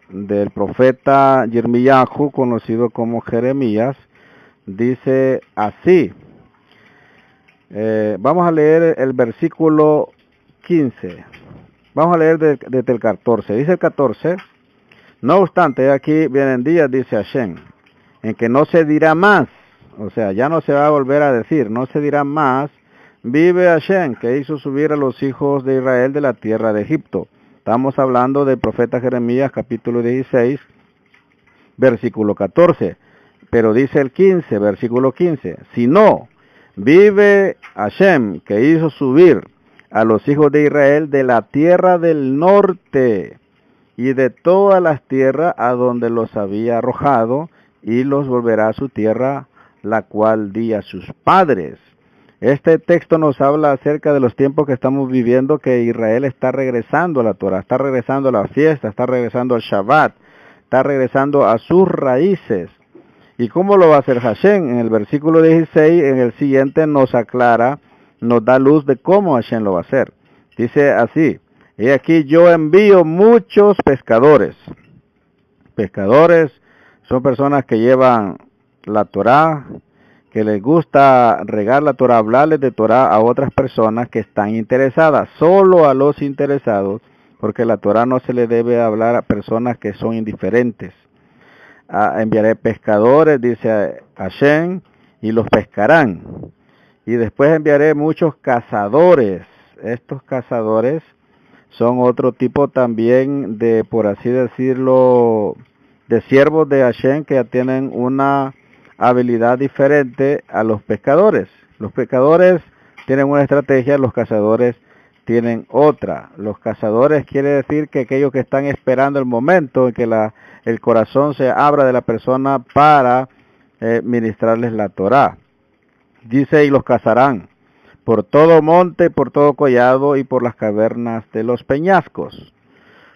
Speaker 1: del profeta Yirmiyahu, conocido como Jeremías. Dice así. Vamos a leer el versículo 15. Vamos a leer desde el 14. Dice el 14. No obstante, aquí vienen días, dice Hashem, en que no se dirá más, o sea, ya no se va a volver a decir, no se dirá más, vive Hashem, que hizo subir a los hijos de Israel de la tierra de Egipto. Estamos hablando del profeta Jeremías, capítulo 16, versículo 14. Pero dice el 15, versículo 15, si no, vive Hashem, que hizo subir a los hijos de Israel de la tierra del norte y de todas las tierras a donde los había arrojado, y los volverá a su tierra, la cual di a sus padres. Este texto nos habla acerca de los tiempos que estamos viviendo, que Israel está regresando a la Torah, está regresando a la fiesta, está regresando al Shabbat, está regresando a sus raíces. ¿Y cómo lo va a hacer Hashem? En el versículo 16, en el siguiente, nos aclara, nos da luz de cómo Hashem lo va a hacer. Dice así: y aquí yo envío muchos pescadores. Pescadores son personas que llevan la Torá, que les gusta regar la Torá, hablarles de Torá a otras personas que están interesadas, solo a los interesados, porque la Torá no se le debe hablar a personas que son indiferentes. Enviaré pescadores, dice Hashem, y los pescarán. Y después enviaré muchos cazadores. Estos cazadores son otro tipo también de, por así decirlo, de siervos de Hashem, que ya tienen una habilidad diferente a los pescadores. Los pescadores tienen una estrategia, los cazadores tienen otra. Los cazadores quiere decir que aquellos que están esperando el momento en que el corazón se abra de la persona para ministrarles la Torá. Dice, y los cazarán por todo monte, por todo collado y por las cavernas de los peñascos.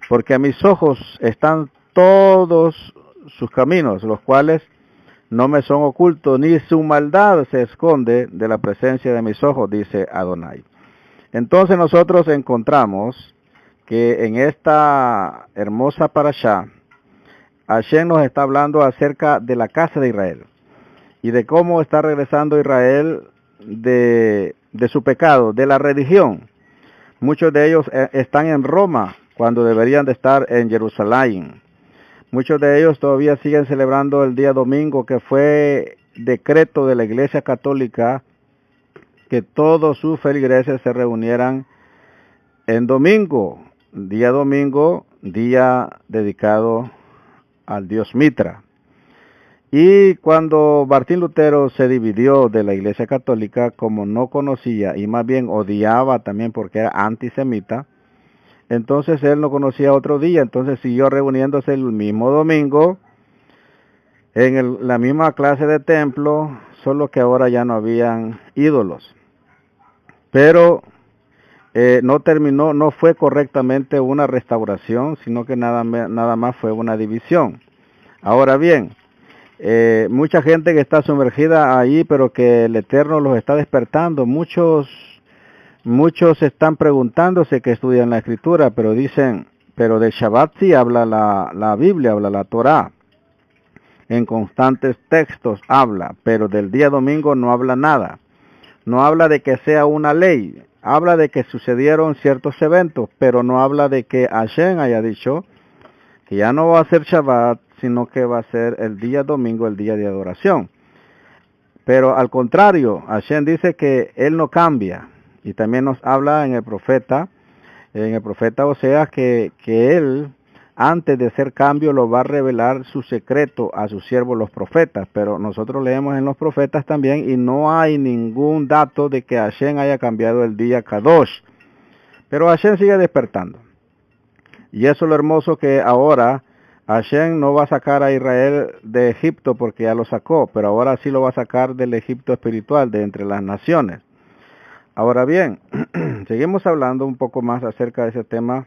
Speaker 1: Porque a mis ojos están todos sus caminos, los cuales no me son ocultos, ni su maldad se esconde de la presencia de mis ojos, dice Adonai. Entonces nosotros encontramos que en esta hermosa parashá, Hashem nos está hablando acerca de la casa de Israel y de cómo está regresando Israel de su pecado, de la religión. Muchos de ellos están en Roma cuando deberían de estar en Jerusalén. Muchos de ellos todavía siguen celebrando el día domingo, que fue decreto de la Iglesia Católica que todos sus feligreses se reunieran en domingo, día dedicado al dios Mitra. Y cuando Martín Lutero se dividió de la Iglesia Católica, como no conocía y más bien odiaba también porque era antisemita, entonces él no conocía otro día, entonces siguió reuniéndose el mismo domingo en la misma clase de templo, solo que ahora ya no habían ídolos. Pero no fue correctamente una restauración, sino que nada más fue una división. Ahora bien, mucha gente que está sumergida ahí, pero que el Eterno los está despertando. Muchos están preguntándose que estudian la Escritura, pero dicen, pero del Shabbat sí habla la Biblia, habla la Torá. En constantes textos habla, pero del día domingo no habla nada. No habla de que sea una ley, habla de que sucedieron ciertos eventos, pero no habla de que Hashem haya dicho que ya no va a ser Shabbat, sino que va a ser el día domingo, el día de adoración. Pero al contrario, Hashem dice que Él no cambia, y también nos habla en el profeta Oseas que Él, antes de hacer cambio, lo va a revelar su secreto a sus siervos los profetas. Pero nosotros leemos en los profetas también y no hay ningún dato de que Hashem haya cambiado el día Kadosh. Pero Hashem sigue despertando. Y eso es lo hermoso, que ahora Hashem no va a sacar a Israel de Egipto porque ya lo sacó, pero ahora sí lo va a sacar del Egipto espiritual, de entre las naciones. Ahora bien, seguimos hablando un poco más acerca de ese tema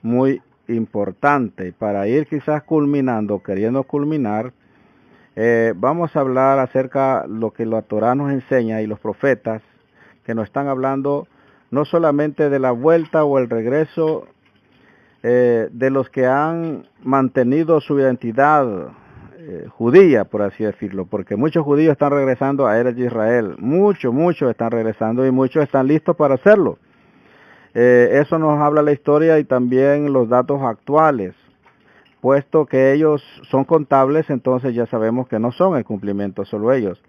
Speaker 1: muy importante. Para ir quizás queriendo culminar, vamos a hablar acerca de lo que la Torá nos enseña y los profetas, que nos están hablando no solamente de la vuelta o el regreso de los que han mantenido su identidad judía, por así decirlo, porque muchos judíos están regresando a Eretz Israel, muchos están regresando y muchos están listos para hacerlo. Eso nos habla la historia y también los datos actuales, puesto que ellos son contables, entonces ya sabemos que no son el cumplimiento solo ellos,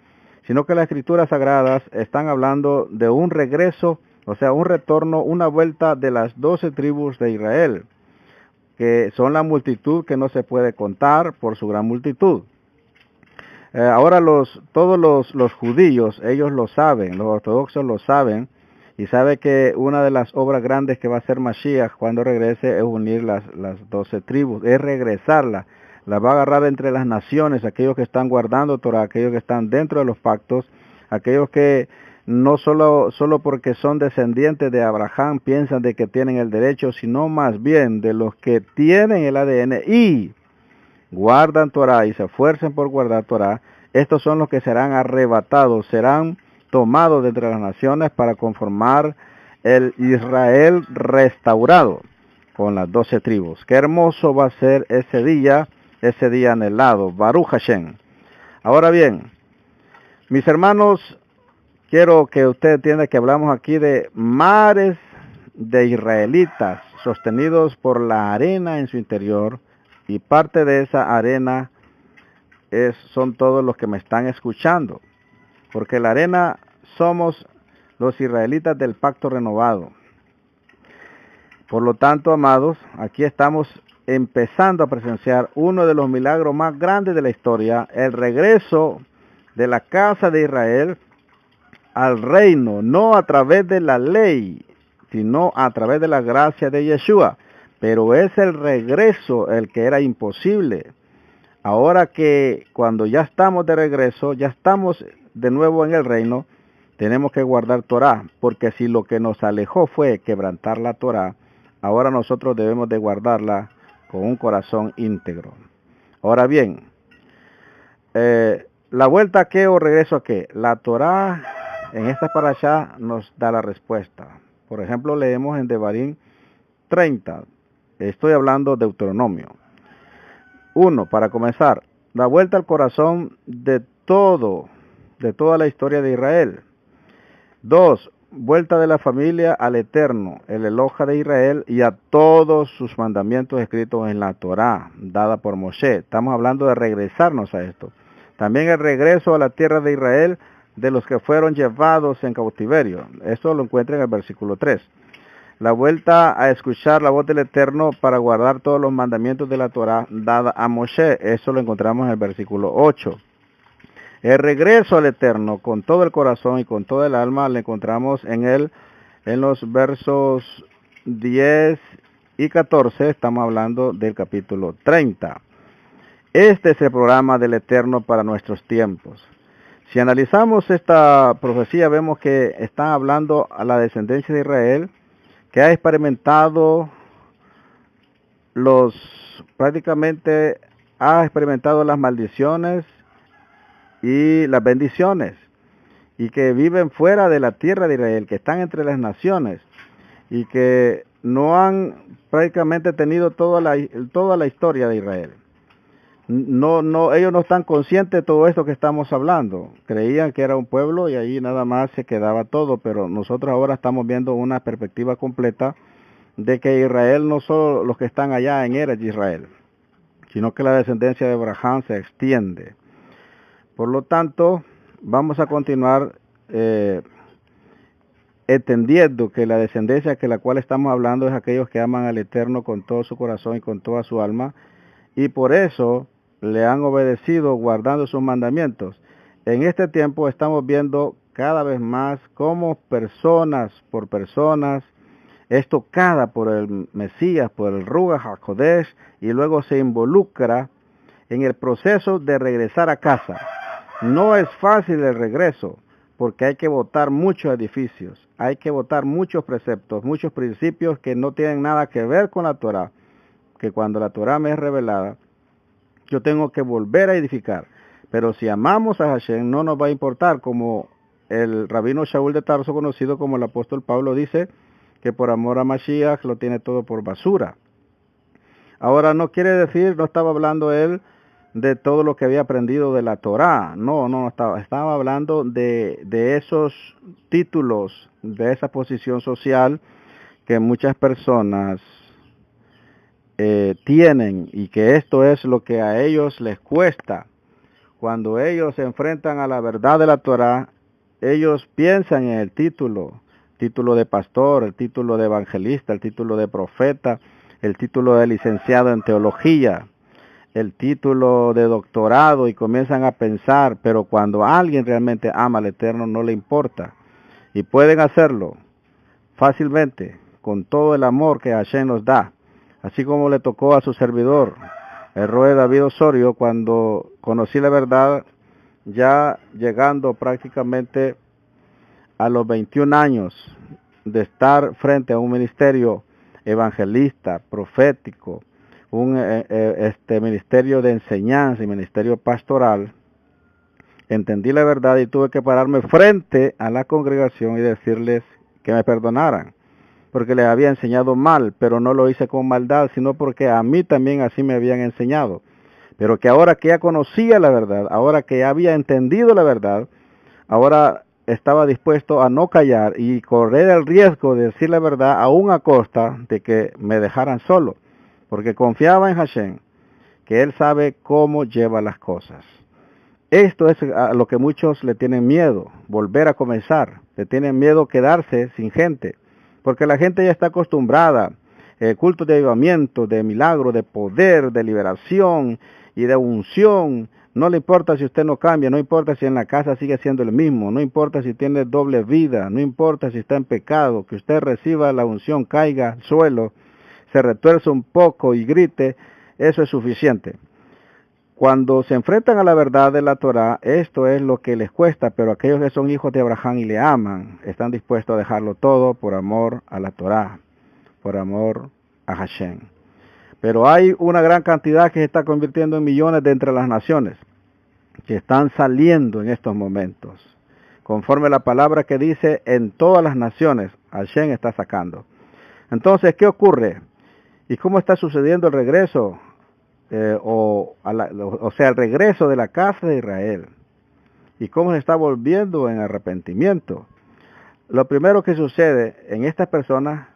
Speaker 1: sino que las escrituras sagradas están hablando de un regreso, o sea, un retorno, una vuelta de las 12 tribus de Israel, que son la multitud que no se puede contar por su gran multitud. Ahora todos los judíos, ellos lo saben, los ortodoxos lo saben, y sabe que una de las obras grandes que va a hacer Mashiach cuando regrese es unir las 12 tribus, es regresarla, la va a agarrar entre las naciones, aquellos que están guardando Torah, aquellos que están dentro de los pactos, aquellos que no solo porque son descendientes de Abraham piensan de que tienen el derecho, sino más bien de los que tienen el ADN y guardan Torah y se esfuercen por guardar Torah. Estos son los que serán arrebatados, serán tomados de entre las naciones para conformar el Israel restaurado con las 12 tribus. Qué hermoso va a ser ese día anhelado, Baruch Hashem. Ahora bien, mis hermanos, quiero que usted entienda que hablamos aquí de mares de israelitas sostenidos por la arena en su interior, y parte de esa arena son todos los que me están escuchando, porque la arena somos los israelitas del pacto renovado. Por lo tanto, amados, aquí estamos empezando a presenciar uno de los milagros más grandes de la historia, el regreso de la casa de Israel al reino, no a través de la ley, sino a través de la gracia de Yeshua. Pero es el regreso el que era imposible. Ahora que cuando ya estamos de regreso, ya estamos de nuevo en el reino, tenemos que guardar Torah, porque si lo que nos alejó fue quebrantar la Torah, ahora nosotros debemos de guardarla con un corazón íntegro. Ahora bien, ¿la vuelta a qué o regreso a qué? La Torah en esta parashá nos da la respuesta. Por ejemplo, leemos en Devarim 30. Estoy hablando de Deuteronomio. 1. Para comenzar, la vuelta al corazón de toda la historia de Israel. 2. Vuelta de la familia al Eterno, el Eloja de Israel, y a todos sus mandamientos escritos en la Torá, dada por Moshe. Estamos hablando de regresarnos a esto. También el regreso a la tierra de Israel de los que fueron llevados en cautiverio. Esto lo encuentra en el versículo 3. La vuelta a escuchar la voz del Eterno para guardar todos los mandamientos de la Torá dada a Moshe. Eso lo encontramos en el versículo 8. El regreso al Eterno con todo el corazón y con toda el alma lo encontramos en los versos 10 y 14. Estamos hablando del capítulo 30. Este es el programa del Eterno para nuestros tiempos. Si analizamos esta profecía, vemos que está hablando a la descendencia de Israel, que ha experimentado prácticamente ha experimentado las maldiciones y las bendiciones, y que viven fuera de la tierra de Israel, que están entre las naciones, y que no han prácticamente tenido toda la historia de Israel. Ellos no están conscientes de todo esto que estamos hablando. Creían que era un pueblo y ahí nada más se quedaba todo, pero nosotros ahora estamos viendo una perspectiva completa de que Israel no solo los que están allá en Eretz Israel, sino que la descendencia de Abraham se extiende. Por lo tanto, vamos a continuar entendiendo que la descendencia que la cual estamos hablando es aquellos que aman al Eterno con todo su corazón y con toda su alma, y por eso le han obedecido guardando sus mandamientos. En este tiempo estamos viendo cada vez más cómo personas por personas es tocada por el Mesías, por el Ruach HaKodesh, y luego se involucra en el proceso de regresar a casa. No es fácil el regreso, porque hay que botar muchos edificios, hay que botar muchos preceptos, muchos principios que no tienen nada que ver con la Torah, que cuando la Torah me es revelada, yo tengo que volver a edificar. Pero si amamos a Hashem, no nos va a importar, como el rabino Shaul de Tarso, conocido como el apóstol Pablo, dice que por amor a Mashiach lo tiene todo por basura. Ahora no quiere decir, no estaba hablando él de todo lo que había aprendido de la Torá. No estaba hablando de esos títulos, de esa posición social que muchas personas tienen, y que esto es lo que a ellos les cuesta. Cuando ellos se enfrentan a la verdad de la Torá, ellos piensan en el título de pastor, el título de evangelista, el título de profeta, el título de licenciado en teología, el título de doctorado, y comienzan a pensar, pero cuando alguien realmente ama al Eterno no le importa, y pueden hacerlo fácilmente con todo el amor que Hashem nos da, así como le tocó a su servidor, el Roe David Osorio, cuando conocí la verdad, ya llegando prácticamente a los 21 años de estar frente a un ministerio evangelista, profético, un ministerio de enseñanza y ministerio pastoral. Entendí la verdad y tuve que pararme frente a la congregación y decirles que me perdonaran, porque les había enseñado mal, pero no lo hice con maldad, sino porque a mí también así me habían enseñado. Pero que ahora que ya conocía la verdad, ahora que ya había entendido la verdad, ahora estaba dispuesto a no callar y correr el riesgo de decir la verdad, aún a costa de que me dejaran solo, porque confiaba en Hashem, que Él sabe cómo lleva las cosas. Esto es a lo que muchos le tienen miedo, volver a comenzar. Le tienen miedo quedarse sin gente, porque la gente ya está acostumbrada. El culto de avivamiento, de milagro, de poder, de liberación y de unción. No le importa si usted no cambia, no importa si en la casa sigue siendo el mismo, no importa si tiene doble vida, no importa si está en pecado, que usted reciba la unción, caiga al suelo, se retuerce un poco y grite, eso es suficiente. Cuando se enfrentan a la verdad de la Torá, esto es lo que les cuesta, pero aquellos que son hijos de Abraham y le aman, están dispuestos a dejarlo todo por amor a la Torá, por amor a Hashem. Pero hay una gran cantidad que se está convirtiendo en millones de entre las naciones, que están saliendo en estos momentos, conforme a la palabra que dice, en todas las naciones Hashem está sacando. Entonces, ¿qué ocurre? ¿Y cómo está sucediendo el regreso? O sea, el regreso de la casa de Israel. ¿Y cómo se está volviendo en arrepentimiento? Lo primero que sucede en estas personas,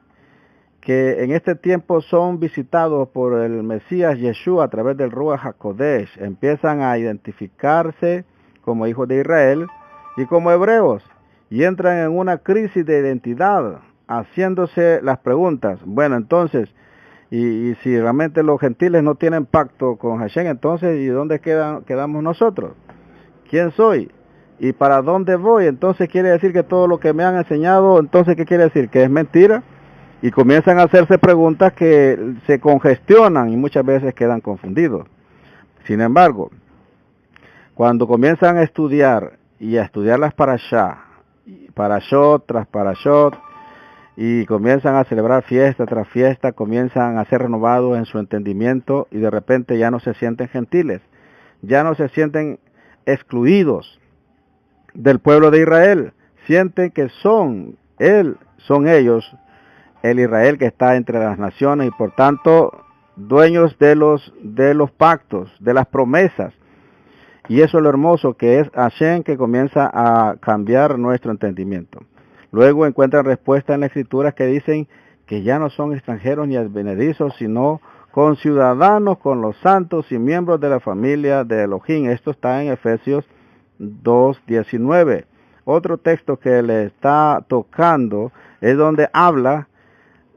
Speaker 1: que en este tiempo son visitados por el Mesías Yeshua a través del Ruach HaKodesh, empiezan a identificarse como hijos de Israel y como hebreos, y entran en una crisis de identidad, haciéndose las preguntas, bueno, entonces, y si realmente los gentiles no tienen pacto con Hashem, entonces, ¿y dónde quedamos nosotros? ¿Quién soy? ¿Y para dónde voy? Entonces quiere decir que todo lo que me han enseñado, entonces ¿qué quiere decir? ¿Que es mentira? Y comienzan a hacerse preguntas que se congestionan y muchas veces quedan confundidos. Sin embargo, cuando comienzan a estudiar y a estudiar las parashot tras parashot, y comienzan a celebrar fiesta tras fiesta, comienzan a ser renovados en su entendimiento y de repente ya no se sienten gentiles, ya no se sienten excluidos del pueblo de Israel, sienten que son ellos el Israel que está entre las naciones y por tanto dueños de los pactos, de las promesas. Y eso es lo hermoso, que es Hashem que comienza a cambiar nuestro entendimiento. Luego encuentran respuesta en las escrituras que dicen que ya no son extranjeros ni advenedizos, sino conciudadanos con los santos y miembros de la familia de Elohim. Esto está en Efesios 2:19. Otro texto que le está tocando es donde habla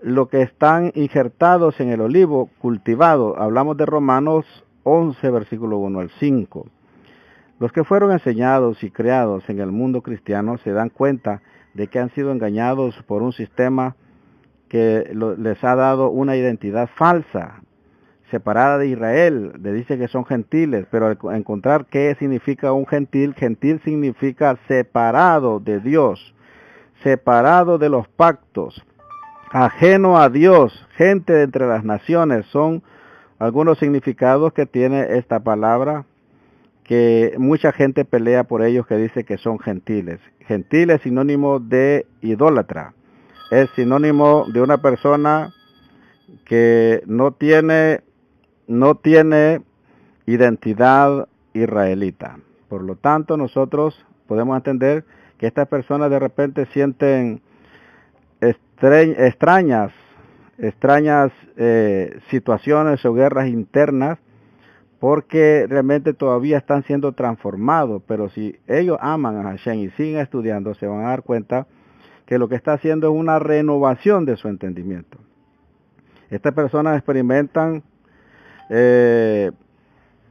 Speaker 1: lo que están injertados en el olivo cultivado. Hablamos de Romanos 11, versículo 1 al 5. Los que fueron enseñados y creados en el mundo cristiano se dan cuenta de que han sido engañados por un sistema que les ha dado una identidad falsa, separada de Israel. Le dice que son gentiles, pero al encontrar qué significa un gentil, gentil significa separado de Dios, separado de los pactos, ajeno a Dios, gente de entre las naciones. Son algunos significados que tiene esta palabra, que mucha gente pelea por ellos, que dice que son gentiles. Gentil es sinónimo de idólatra, es sinónimo de una persona que no tiene identidad israelita. Por lo tanto, nosotros podemos entender que estas personas de repente sienten extrañas situaciones o guerras internas, porque realmente todavía están siendo transformados. Pero si ellos aman a Hashem y siguen estudiando, se van a dar cuenta que lo que está haciendo es una renovación de su entendimiento. Estas personas experimentan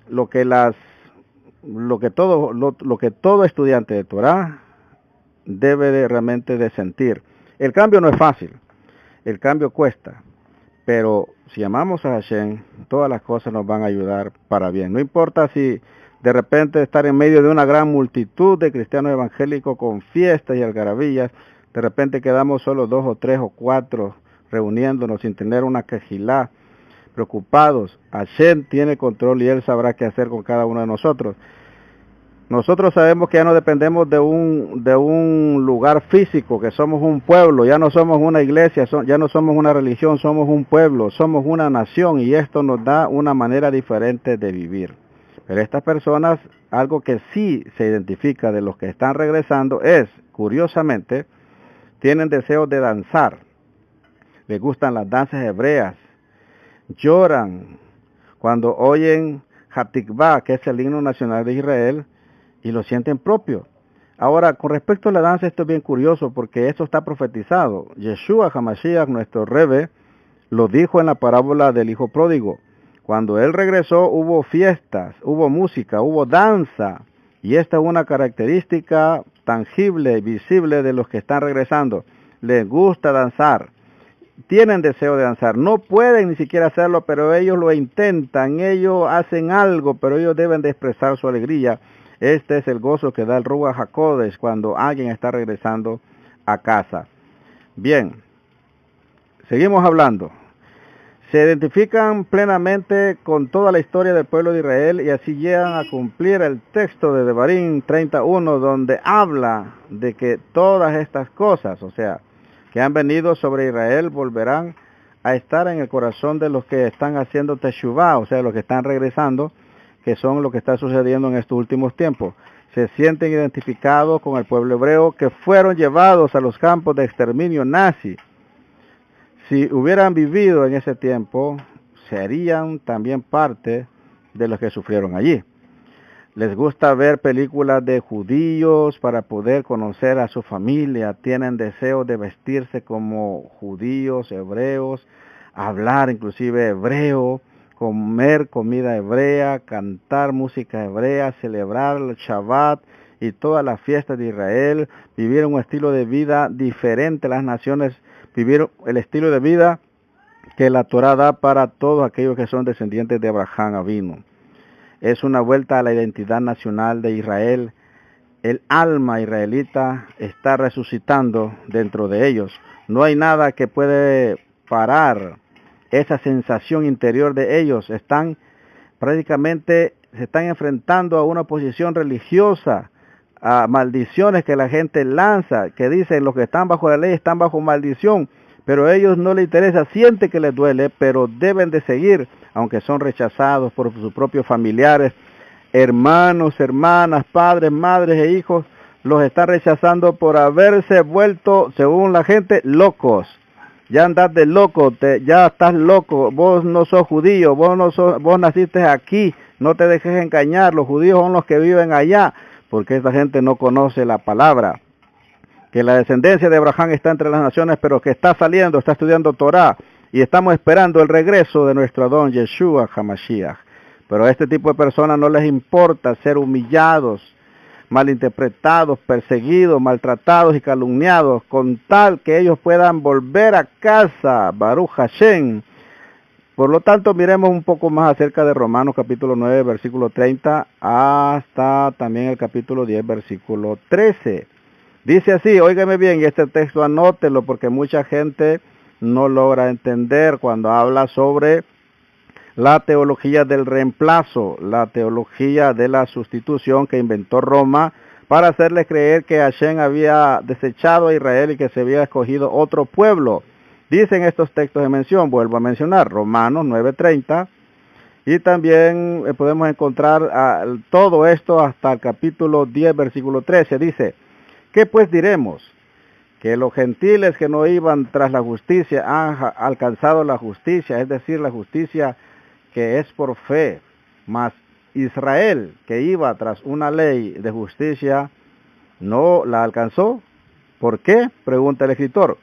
Speaker 1: lo que todo estudiante de Torah debe realmente de sentir. El cambio no es fácil, el cambio cuesta, pero si amamos a Hashem, todas las cosas nos van a ayudar para bien. No importa si de repente estar en medio de una gran multitud de cristianos evangélicos con fiestas y algarabías, de repente quedamos solo 2 o 3 o 4 reuniéndonos sin tener una quejilá, preocupados. Hashem tiene control y Él sabrá qué hacer con cada uno de nosotros. Nosotros sabemos que ya no dependemos de un lugar físico, que somos un pueblo, ya no somos una iglesia, ya no somos una religión, somos un pueblo, somos una nación, y esto nos da una manera diferente de vivir. Pero estas personas, algo que sí se identifica de los que están regresando es, curiosamente, tienen deseos de danzar, les gustan las danzas hebreas, lloran cuando oyen Hatikvah, que es el himno nacional de Israel, y lo sienten propio. Ahora, con respecto a la danza, esto es bien curioso, porque esto está profetizado. Yeshua HaMashiach, nuestro Rebbe, lo dijo en la parábola del hijo pródigo. Cuando él regresó, hubo fiestas, hubo música, hubo danza, y esta es una característica tangible y visible de los que están regresando. Les gusta danzar, tienen deseo de danzar, no pueden ni siquiera hacerlo, pero ellos lo intentan, ellos hacen algo, pero ellos deben de expresar su alegría. Este es el gozo que da el Ruach HaKodesh cuando alguien está regresando a casa. Bien, seguimos hablando. Se identifican plenamente con toda la historia del pueblo de Israel y así llegan a cumplir el texto de Devarim 31, donde habla de que todas estas cosas, o sea, que han venido sobre Israel, volverán a estar en el corazón de los que están haciendo teshuvah, o sea, los que están regresando, que son lo que está sucediendo en estos últimos tiempos. Se sienten identificados con el pueblo hebreo que fueron llevados a los campos de exterminio nazi. Si hubieran vivido en ese tiempo, serían también parte de los que sufrieron allí. Les gusta ver películas de judíos para poder conocer a su familia. Tienen deseo de vestirse como judíos, hebreos, hablar inclusive hebreo, comer comida hebrea, cantar música hebrea, celebrar el Shabbat y todas las fiestas de Israel, vivir un estilo de vida diferente a las naciones, vivir el estilo de vida que la Torá da para todos aquellos que son descendientes de Abraham Avinu. Es una vuelta a la identidad nacional de Israel. El alma israelita está resucitando dentro de ellos. No hay nada que puede parar esa sensación interior de ellos. Se están enfrentando a una oposición religiosa, a maldiciones que la gente lanza, que dicen los que están bajo la ley están bajo maldición, pero a ellos no les interesa, siente que les duele, pero deben de seguir, aunque son rechazados por sus propios familiares, hermanos, hermanas, padres, madres e hijos, los están rechazando por haberse vuelto, según la gente, locos. Ya andás de loco, ya estás loco, vos no sos judío, vos naciste aquí, no te dejes engañar, los judíos son los que viven allá, porque esta gente no conoce la palabra. Que la descendencia de Abraham está entre las naciones, pero que está saliendo, está estudiando Torah, y estamos esperando el regreso de nuestro Adón Yeshua HaMashiach. Pero a este tipo de personas no les importa ser humillados, malinterpretados, perseguidos, maltratados y calumniados, con tal que ellos puedan volver a casa, Baruch Hashem. Por lo tanto, miremos un poco más acerca de Romanos capítulo 9, versículo 30, hasta también el capítulo 10, versículo 13. Dice así, óigame bien, y este texto anótelo porque mucha gente no logra entender cuando habla sobre la teología del reemplazo, la teología de la sustitución que inventó Roma para hacerles creer que Hashem había desechado a Israel y que se había escogido otro pueblo. Dicen estos textos de mención, vuelvo a mencionar, Romanos 9:30, y también podemos encontrar todo esto hasta el capítulo 10, versículo 13, dice, ¿qué pues diremos? Que los gentiles que no iban tras la justicia han alcanzado la justicia, es decir, la justicia que es por fe, mas Israel, que iba tras una ley de justicia, no la alcanzó. ¿Por qué? Pregunta el escritor.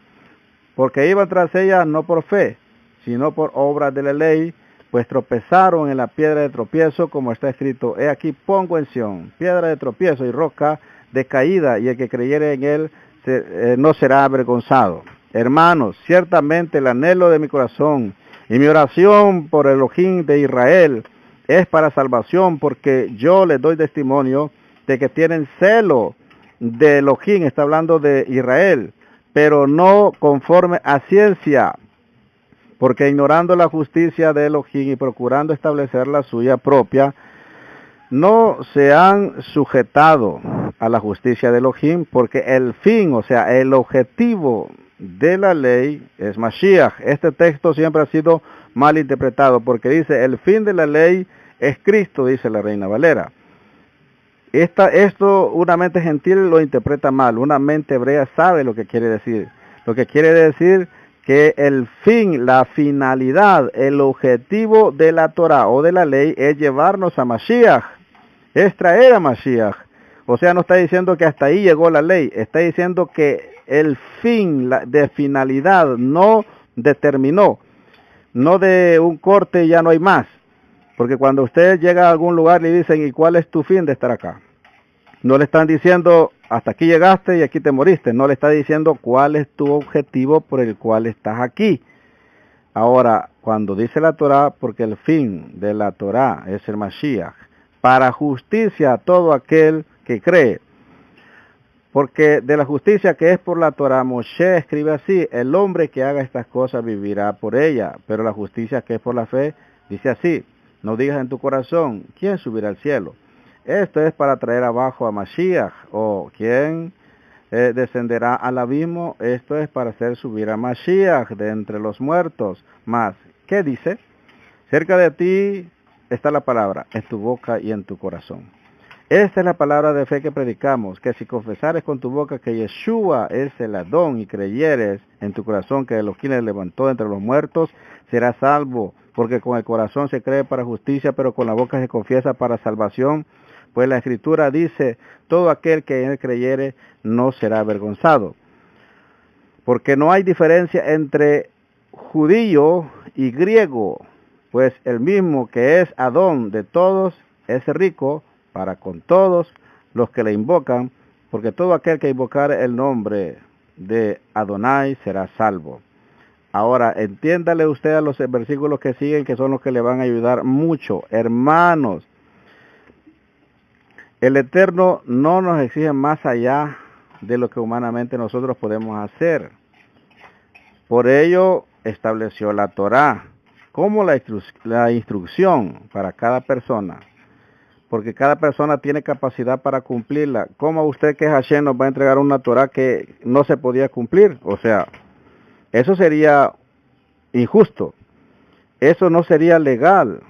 Speaker 1: Porque iban tras ella no por fe, sino por obras de la ley, pues tropezaron en la piedra de tropiezo, como está escrito, he aquí pongo en Sión, piedra de tropiezo y roca de caída, y el que creyere en él no será avergonzado. Hermanos, ciertamente el anhelo de mi corazón y mi oración por el Elohim de Israel es para salvación, porque yo les doy testimonio de que tienen celo de Elohim, está hablando de Israel, pero no conforme a ciencia, porque ignorando la justicia de Elohim y procurando establecer la suya propia, no se han sujetado a la justicia de Elohim, porque el fin, o sea, el objetivo de la ley es Mashiach. Este texto siempre ha sido mal interpretado, porque dice, el fin de la ley es Cristo, dice la Reina Valera. Esto una mente gentil lo interpreta mal, una mente hebrea sabe lo que quiere decir. Lo que quiere decir que el fin, la finalidad, el objetivo de la Torah o de la ley es llevarnos a Mashiach, es traer a Mashiach. O sea, no está diciendo que hasta ahí llegó la ley, está diciendo que el fin de finalidad no determinó, no de un corte ya no hay más. Porque cuando usted llega a algún lugar le dicen, ¿y cuál es tu fin de estar acá? No le están diciendo, hasta aquí llegaste y aquí te moriste. No le está diciendo cuál es tu objetivo por el cual estás aquí. Ahora, cuando dice la Torah, porque el fin de la Torah es el Mashiach, para justicia a todo aquel que cree. Porque de la justicia que es por la Torah, Moshe escribe así: el hombre que haga estas cosas vivirá por ella. Pero la justicia que es por la fe, dice así: no digas en tu corazón, ¿quién subirá al cielo? Esto es para traer abajo a Mashiach, o ¿quién descenderá al abismo? Esto es para hacer subir a Mashiach de entre los muertos. Más, ¿qué dice? Cerca de ti está la palabra, en tu boca y en tu corazón. Esta es la palabra de fe que predicamos, que si confesares con tu boca que Yeshua es el Adón y creyeres en tu corazón que Elohim le levantó entre los muertos, serás salvo, porque con el corazón se cree para justicia, pero con la boca se confiesa para salvación. Pues la Escritura dice: todo aquel que en él creyere no será avergonzado. Porque no hay diferencia entre judío y griego, pues el mismo que es Adón de todos es rico para con todos los que le invocan, porque todo aquel que invocare el nombre de Adonai será salvo. Ahora, entiéndale usted a los versículos que siguen, que son los que le van a ayudar mucho. Hermanos, el Eterno no nos exige más allá de lo que humanamente nosotros podemos hacer. Por ello, estableció la Torá como la instrucción para cada persona, porque cada persona tiene capacidad para cumplirla. ¿Cómo usted que es Hashem nos va a entregar una Torá que no se podía cumplir? O sea, eso sería injusto. Eso no sería legal.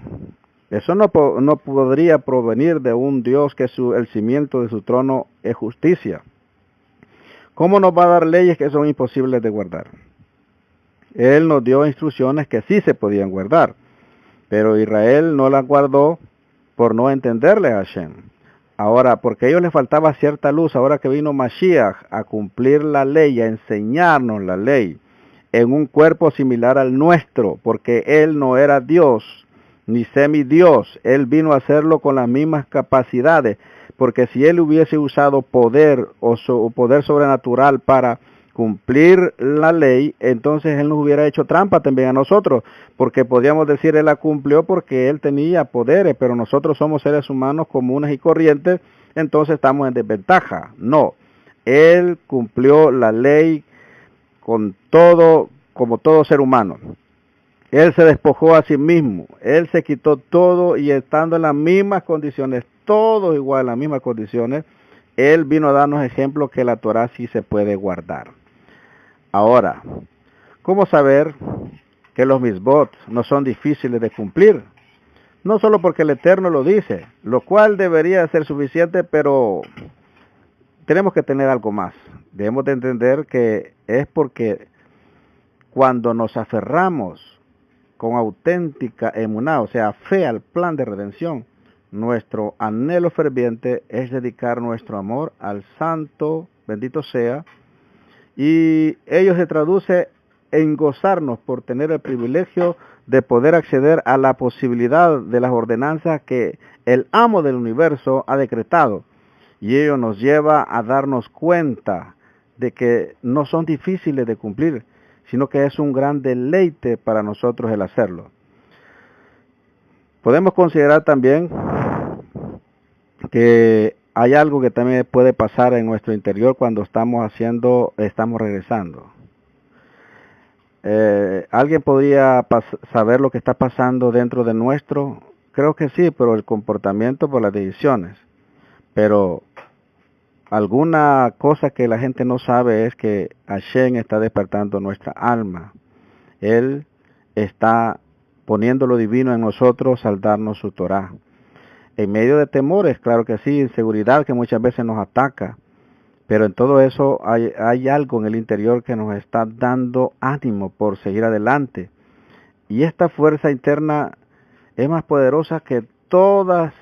Speaker 1: Eso no podría provenir de un Dios que el cimiento de su trono es justicia. ¿Cómo nos va a dar leyes que son imposibles de guardar? Él nos dio instrucciones que sí se podían guardar, pero Israel no las guardó por no entenderle a Hashem. Ahora, porque a ellos les faltaba cierta luz, ahora que vino Mashiach a cumplir la ley, a enseñarnos la ley, en un cuerpo similar al nuestro, porque Él no era Dios, ni semidios, Él vino a hacerlo con las mismas capacidades, porque si Él hubiese usado poder o poder sobrenatural para cumplir la ley, entonces Él nos hubiera hecho trampa también a nosotros, porque podríamos decir Él la cumplió porque Él tenía poderes, pero nosotros somos seres humanos comunes y corrientes, entonces estamos en desventaja. No, Él cumplió la ley con todo, como todo ser humano. Él se despojó a sí mismo, Él se quitó todo y estando en las mismas condiciones, todos igual en las mismas condiciones, Él vino a darnos ejemplo que la Torá sí se puede guardar. Ahora, ¿cómo saber que los misbot no son difíciles de cumplir? No solo porque el Eterno lo dice, lo cual debería ser suficiente, pero tenemos que tener algo más. Debemos de entender que es porque cuando nos aferramos con auténtica emuná, o sea, fe al plan de redención, nuestro anhelo ferviente es dedicar nuestro amor al Santo, bendito sea, y ello se traduce en gozarnos por tener el privilegio de poder acceder a la posibilidad de las ordenanzas que el amo del universo ha decretado, y ello nos lleva a darnos cuenta de que no son difíciles de cumplir, sino que es un gran deleite para nosotros el hacerlo. Podemos considerar también que hay algo que también puede pasar en nuestro interior cuando estamos regresando. ¿Alguien podría saber lo que está pasando dentro de nuestro? Creo que sí, pero el comportamiento por las decisiones. Pero alguna cosa que la gente no sabe es que Hashem está despertando nuestra alma. Él está poniendo lo divino en nosotros al darnos su Torah. En medio de temores, claro que sí, inseguridad que muchas veces nos ataca, pero en todo eso hay algo en el interior que nos está dando ánimo por seguir adelante. Y esta fuerza interna es más poderosa que todas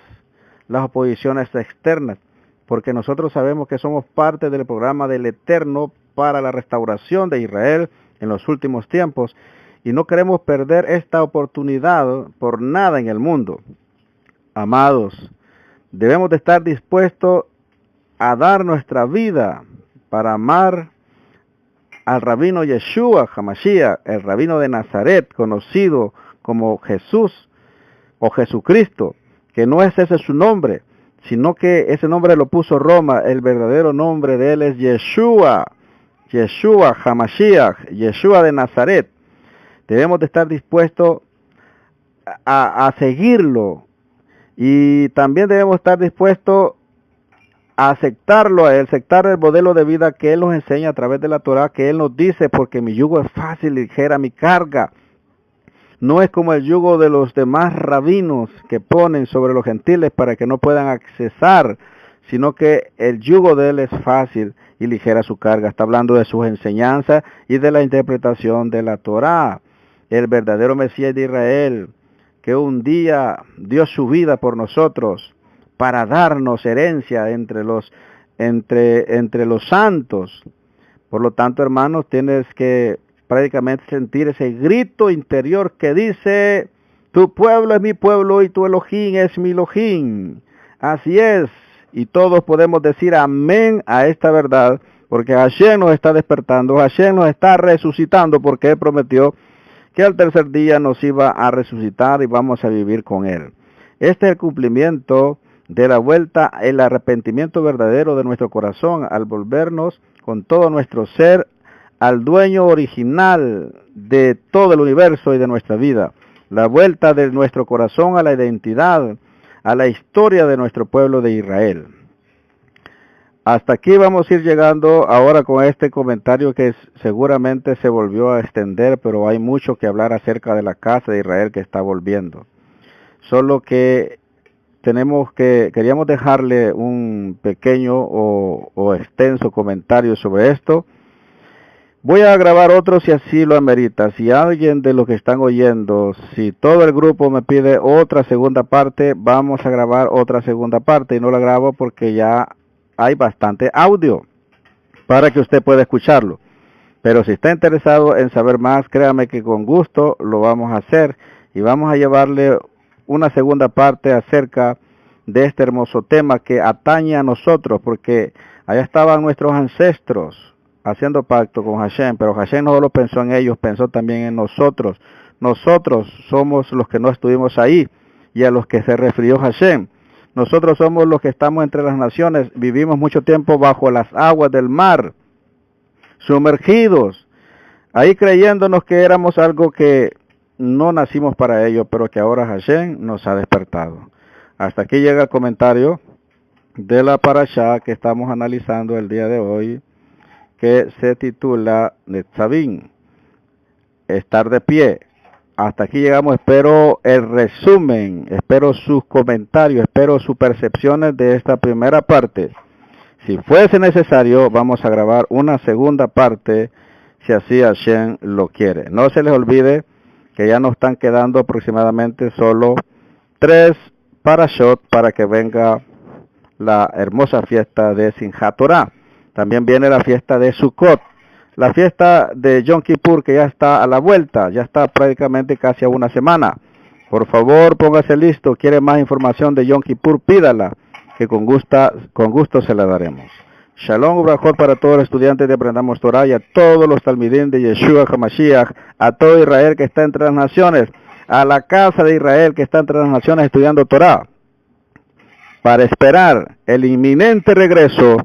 Speaker 1: las oposiciones externas, porque nosotros sabemos que somos parte del programa del Eterno para la restauración de Israel en los últimos tiempos, y no queremos perder esta oportunidad por nada en el mundo. Amados, debemos de estar dispuestos a dar nuestra vida para amar al rabino Yeshua HaMashiach, el rabino de Nazaret, conocido como Jesús o Jesucristo, que no es ese su nombre, sino que ese nombre lo puso Roma. El verdadero nombre de él es Yeshua, Yeshua Hamashiach, Yeshua de Nazaret. Debemos de estar dispuestos a seguirlo, y también debemos estar dispuestos a aceptarlo, a aceptar el modelo de vida que Él nos enseña a través de la Torah, que Él nos dice, porque mi yugo es fácil y ligera mi carga. No es como el yugo de los demás rabinos que ponen sobre los gentiles para que no puedan accesar, sino que el yugo de Él es fácil y ligera su carga. Está hablando de sus enseñanzas y de la interpretación de la Torah. El verdadero Mesías de Israel, que un día dio su vida por nosotros para darnos herencia entre los santos. Por lo tanto, hermanos, tienes que prácticamente sentir ese grito interior que dice: tu pueblo es mi pueblo y tu Elohim es mi Elohim. Así es, y todos podemos decir amén a esta verdad, porque Hashem nos está despertando, Hashem nos está resucitando, porque Él prometió que al tercer día nos iba a resucitar y vamos a vivir con Él. Este es el cumplimiento de la vuelta, el arrepentimiento verdadero de nuestro corazón, al volvernos con todo nuestro ser al dueño original de todo el universo y de nuestra vida. La vuelta de nuestro corazón a la identidad, a la historia de nuestro pueblo de Israel. Hasta aquí vamos a ir llegando ahora con este comentario que seguramente se volvió a extender, pero hay mucho que hablar acerca de la casa de Israel que está volviendo. Solo que queríamos dejarle un pequeño o extenso comentario sobre esto. Voy a grabar otro si así lo amerita. Si alguien de los que están oyendo, si todo el grupo me pide otra segunda parte, vamos a grabar otra segunda parte, y no la grabo porque ya hay bastante audio para que usted pueda escucharlo. Pero si está interesado en saber más, créame que con gusto lo vamos a hacer, y vamos a llevarle una segunda parte acerca de este hermoso tema que atañe a nosotros, porque allá estaban nuestros ancestros haciendo pacto con Hashem, pero Hashem no solo pensó en ellos, pensó también en nosotros. Nosotros somos los que no estuvimos ahí y a los que se refirió Hashem. Nosotros somos los que estamos entre las naciones, vivimos mucho tiempo bajo las aguas del mar, sumergidos, ahí creyéndonos que éramos algo que no nacimos para ello, pero que ahora Hashem nos ha despertado. Hasta aquí llega el comentario de la parashá que estamos analizando el día de hoy, que se titula Netzavim, estar de pie. Hasta aquí llegamos. Espero el resumen, espero sus comentarios, espero sus percepciones de esta primera parte. Si fuese necesario, vamos a grabar una segunda parte, si así Hashem lo quiere. No se les olvide que ya nos están quedando aproximadamente solo 3 parashot para que venga la hermosa fiesta de Simchat Torah. También viene la fiesta de Sukkot, la fiesta de Yom Kippur, que ya está a la vuelta, ya está prácticamente casi a una semana. Por favor, póngase listo. Quiere más información de Yom Kippur, pídala, que con gusto se la daremos. Shalom ubrachot para todos los estudiantes de Aprendamos Torah y a todos los talmidim de Yeshua HaMashiach, a todo Israel que está entre las naciones, a la casa de Israel que está entre las naciones estudiando Torah, para esperar el inminente regreso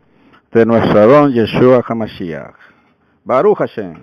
Speaker 1: de nuestro Adón Yeshua HaMashiach. Baruch Hashem.